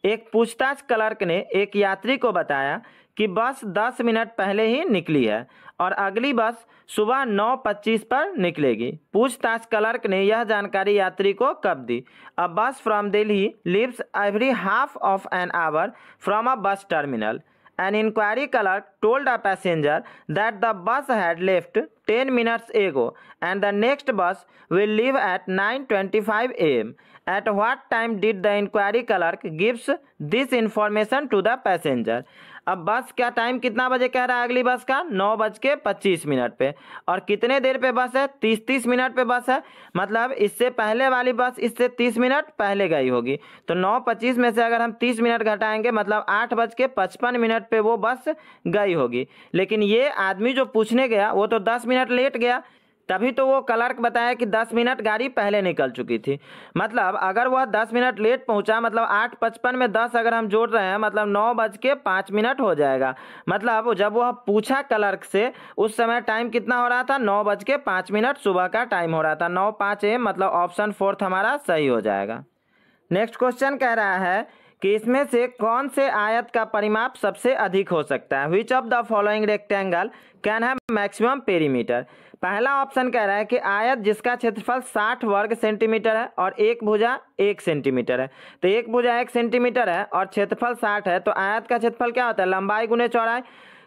एक पूछताछ क्लर्क ने एक यात्री को बताया कि बस 10 मिनट पहले ही निकली है और अगली बस सुबह 9:25 पर निकलेगी। पूछताछ क्लर्क ने यह जानकारी यात्री को कब दी। अ बस from Delhi leaves every half of an hour from a bus terminal. An inquiry clerk told a passenger that the bus had left 10 minutes ago and the next bus will leave at 9:25 a.m. At what time did the inquiry clerk gives this information to the passenger? अब बस का time कितना बजे कह रहा है अगली बस का, 9:25 पे, और कितने देर पे बस है, 30 मिनट पे बस है, मतलब इससे पहले वाली बस इससे 30 मिनट पहले गई होगी। तो 9:25 में से अगर हम 30 मिनट घटाएंगे मतलब 8:55 पे वो बस गई होगी। लेकिन ये आदमी जो पूछने गया वो तो 10 मिनट लेट गया, तभी तो वो क्लर्क बताया कि 10 मिनट गाड़ी पहले निकल चुकी थी। मतलब अगर वह 10 मिनट लेट पहुंचा, मतलब 8:55 में 10 अगर हम जोड़ रहे हैं मतलब 9:05 हो जाएगा। मतलब जब वह पूछा क्लर्क से उस समय टाइम कितना हो रहा था, 9:05 सुबह का टाइम हो रहा था, 9:05 AM, मतलब ऑप्शन 4 हमारा सही हो जाएगा। नेक्स्ट क्वेश्चन कह रहा है कि इसमें से कौन से आयत का परिमाप सबसे अधिक हो सकता है। Which of the following rectangle can have maximum perimeter. पहला ऑप्शन कह रहा है कि आयत जिसका क्षेत्रफल 60 वर्ग सेंटीमीटर है और एक भुजा 1 सेंटीमीटर है। तो एक भुजा 1 सेंटीमीटर है और क्षेत्रफल 60 है, तो आयत का क्षेत्रफल क्या होता है, लंबाई गुने चौड़ाई।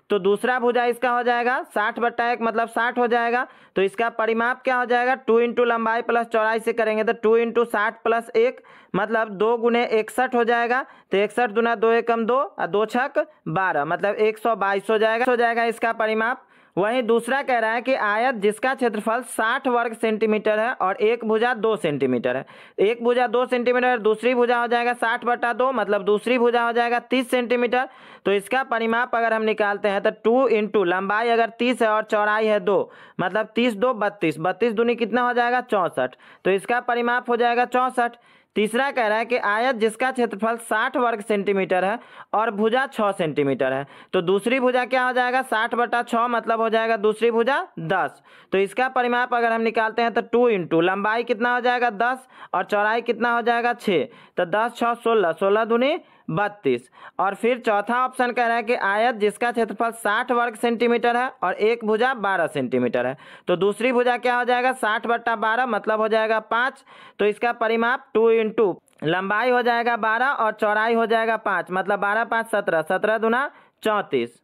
तो दूसरा भुजा इसका हो जाएगा 60/1 मतलब 60 हो जाएगा। तो इसका परिमाप क्या हो जाएगा, 2 इंटू लंबाई प्लस चौड़ाई से करेंगे तो 2 इंटू 60 प्लस 1 मतलब 2 गुने 61 हो जाएगा। तो 61 दूना 2 एकम 2 और 2 छक 12 मतलब 122 हो जाएगा इसका परिमाप। वहीं दूसरा कह रहा है कि आयत जिसका क्षेत्रफल 60 वर्ग सेंटीमीटर है और एक भुजा 2 सेंटीमीटर है। एक भुजा 2 सेंटीमीटर, दूसरी भुजा हो जाएगा 60/2 मतलब दूसरी भुजा हो जाएगा 30 सेंटीमीटर। तो इसका परिमाप अगर हम निकालते हैं तो 2 इंटू लंबाई अगर 30 है और चौड़ाई है 2 मतलब 30 2 32, 32 दूनी कितना हो जाएगा 64। तो इसका परिमाप हो जाएगा 64। तीसरा कह रहा है कि आयत जिसका क्षेत्रफल 60 वर्ग सेंटीमीटर है और भुजा 6 सेंटीमीटर है। तो दूसरी भुजा क्या हो जाएगा 60/6 मतलब हो जाएगा दूसरी भुजा 10। तो इसका परिमाप अगर हम निकालते हैं तो 2 इंटू लंबाई कितना हो जाएगा 10 और चौड़ाई कितना हो जाएगा 6। तो 10 6 16, 16 दूनी 32। और फिर चौथा ऑप्शन कह रहा है कि आयत जिसका क्षेत्रफल 60 वर्ग सेंटीमीटर है और एक भुजा 12 सेंटीमीटर है। तो दूसरी भुजा क्या हो जाएगा 60/12 मतलब हो जाएगा 5। तो इसका परिमाप 2 इंटू लंबाई हो जाएगा 12 और चौड़ाई हो जाएगा 5 मतलब 12 5 17, 17 दूना 34।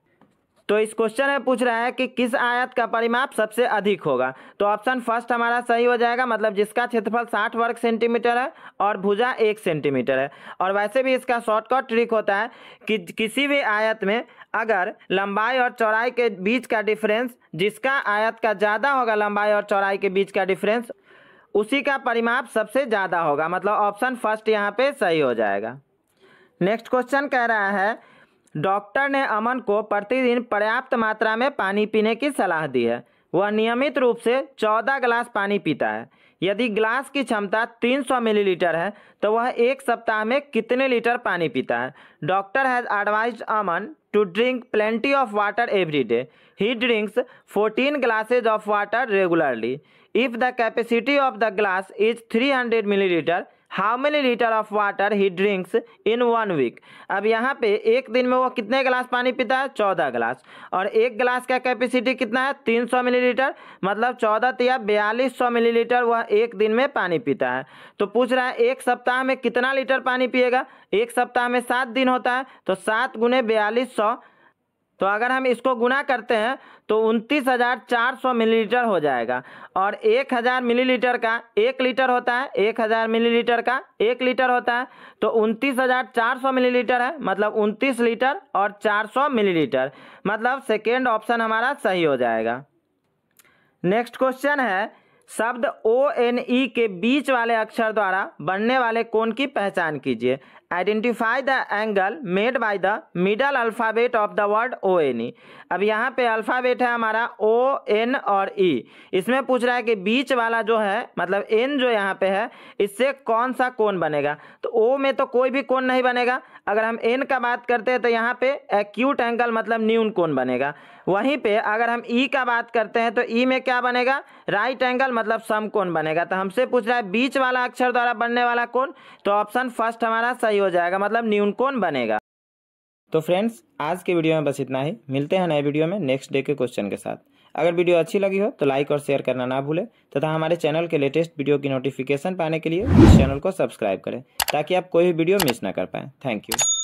तो इस क्वेश्चन में पूछ रहा है कि किस आयत का परिमाप सबसे अधिक होगा। तो ऑप्शन फर्स्ट हमारा सही हो जाएगा, मतलब जिसका क्षेत्रफल 60 वर्ग सेंटीमीटर है और भुजा 1 सेंटीमीटर है। और वैसे भी इसका शॉर्टकट ट्रिक होता है कि किसी भी आयत में अगर लंबाई और चौड़ाई के बीच का डिफरेंस, जिसका आयत का ज़्यादा होगा लंबाई और चौड़ाई के बीच का डिफरेंस, उसी का परिमाप सबसे ज़्यादा होगा। मतलब ऑप्शन फर्स्ट यहाँ पे सही हो जाएगा। नेक्स्ट क्वेश्चन कह रहा है, डॉक्टर ने अमन को प्रतिदिन पर्याप्त मात्रा में पानी पीने की सलाह दी है। वह नियमित रूप से 14 गिलास पानी पीता है। यदि गिलास की क्षमता 300 मिलीलीटर है तो वह एक सप्ताह में कितने लीटर पानी पीता है। Doctor has advised Aman to drink plenty of water every day. He drinks 14 glasses of water regularly. If the capacity of the glass is 300 milliliter, how many liter of water he drinks in 1 week? अब यहाँ पे एक दिन में वो कितने गिलास पानी पीता है? 14 गिलास। और एक गिलास का कैपेसिटी कितना है? 300 मिलीलीटर। मतलब 14 तिया 4200 मिलीलीटर वह एक दिन में पानी पीता है। तो पूछ रहा है एक सप्ताह में कितना लीटर पानी पिएगा। एक सप्ताह में 7 दिन होता है, तो 7 गुने 4200, तो अगर हम इसको गुना करते हैं तो 29,400 मिलीलीटर हो जाएगा। और 1000 मिलीलीटर का 1 लीटर होता है, 1000 मिलीलीटर का 1 लीटर होता है, तो 29,400 मिलीलीटर है, मतलब 29 लीटर और 400 मिलीलीटर। मतलब सेकेंड ऑप्शन हमारा सही हो जाएगा। नेक्स्ट क्वेश्चन है, शब्द ONE के बीच वाले अक्षर द्वारा बनने वाले कोण की पहचान कीजिए। Identify the angle made by the middle alphabet of the word ONE। अब यहाँ पे अल्फ़ाबेट है हमारा ON और E। इसमें पूछ रहा है कि बीच वाला जो है, मतलब N जो यहाँ पे है, इससे कौन सा कोण बनेगा। तो O में तो कोई भी कोण नहीं बनेगा। अगर हम N का बात करते हैं तो यहाँ पे एक्यूट एंगल मतलब न्यून कोण बनेगा। वहीं पे अगर हम E का बात करते हैं तो E में क्या बनेगा? राइट एंगल मतलब समकोण बनेगा। तो हमसे पूछ रहा है बीच वाला अक्षर द्वारा बनने वाला कोण, तो ऑप्शन फर्स्ट हमारा सही हो जाएगा, मतलब न्यून कोण बनेगा। तो फ्रेंड्स, आज के वीडियो में बस इतना ही। मिलते हैं नए वीडियो में नेक्स्ट डे के क्वेश्चन के साथ। अगर वीडियो अच्छी लगी हो तो लाइक और शेयर करना ना भूलें तथा हमारे चैनल के लेटेस्ट वीडियो की नोटिफिकेशन पाने के लिए इस चैनल को सब्सक्राइब करें ताकि आप कोई भी वीडियो मिस ना कर पाएँ। Thank you.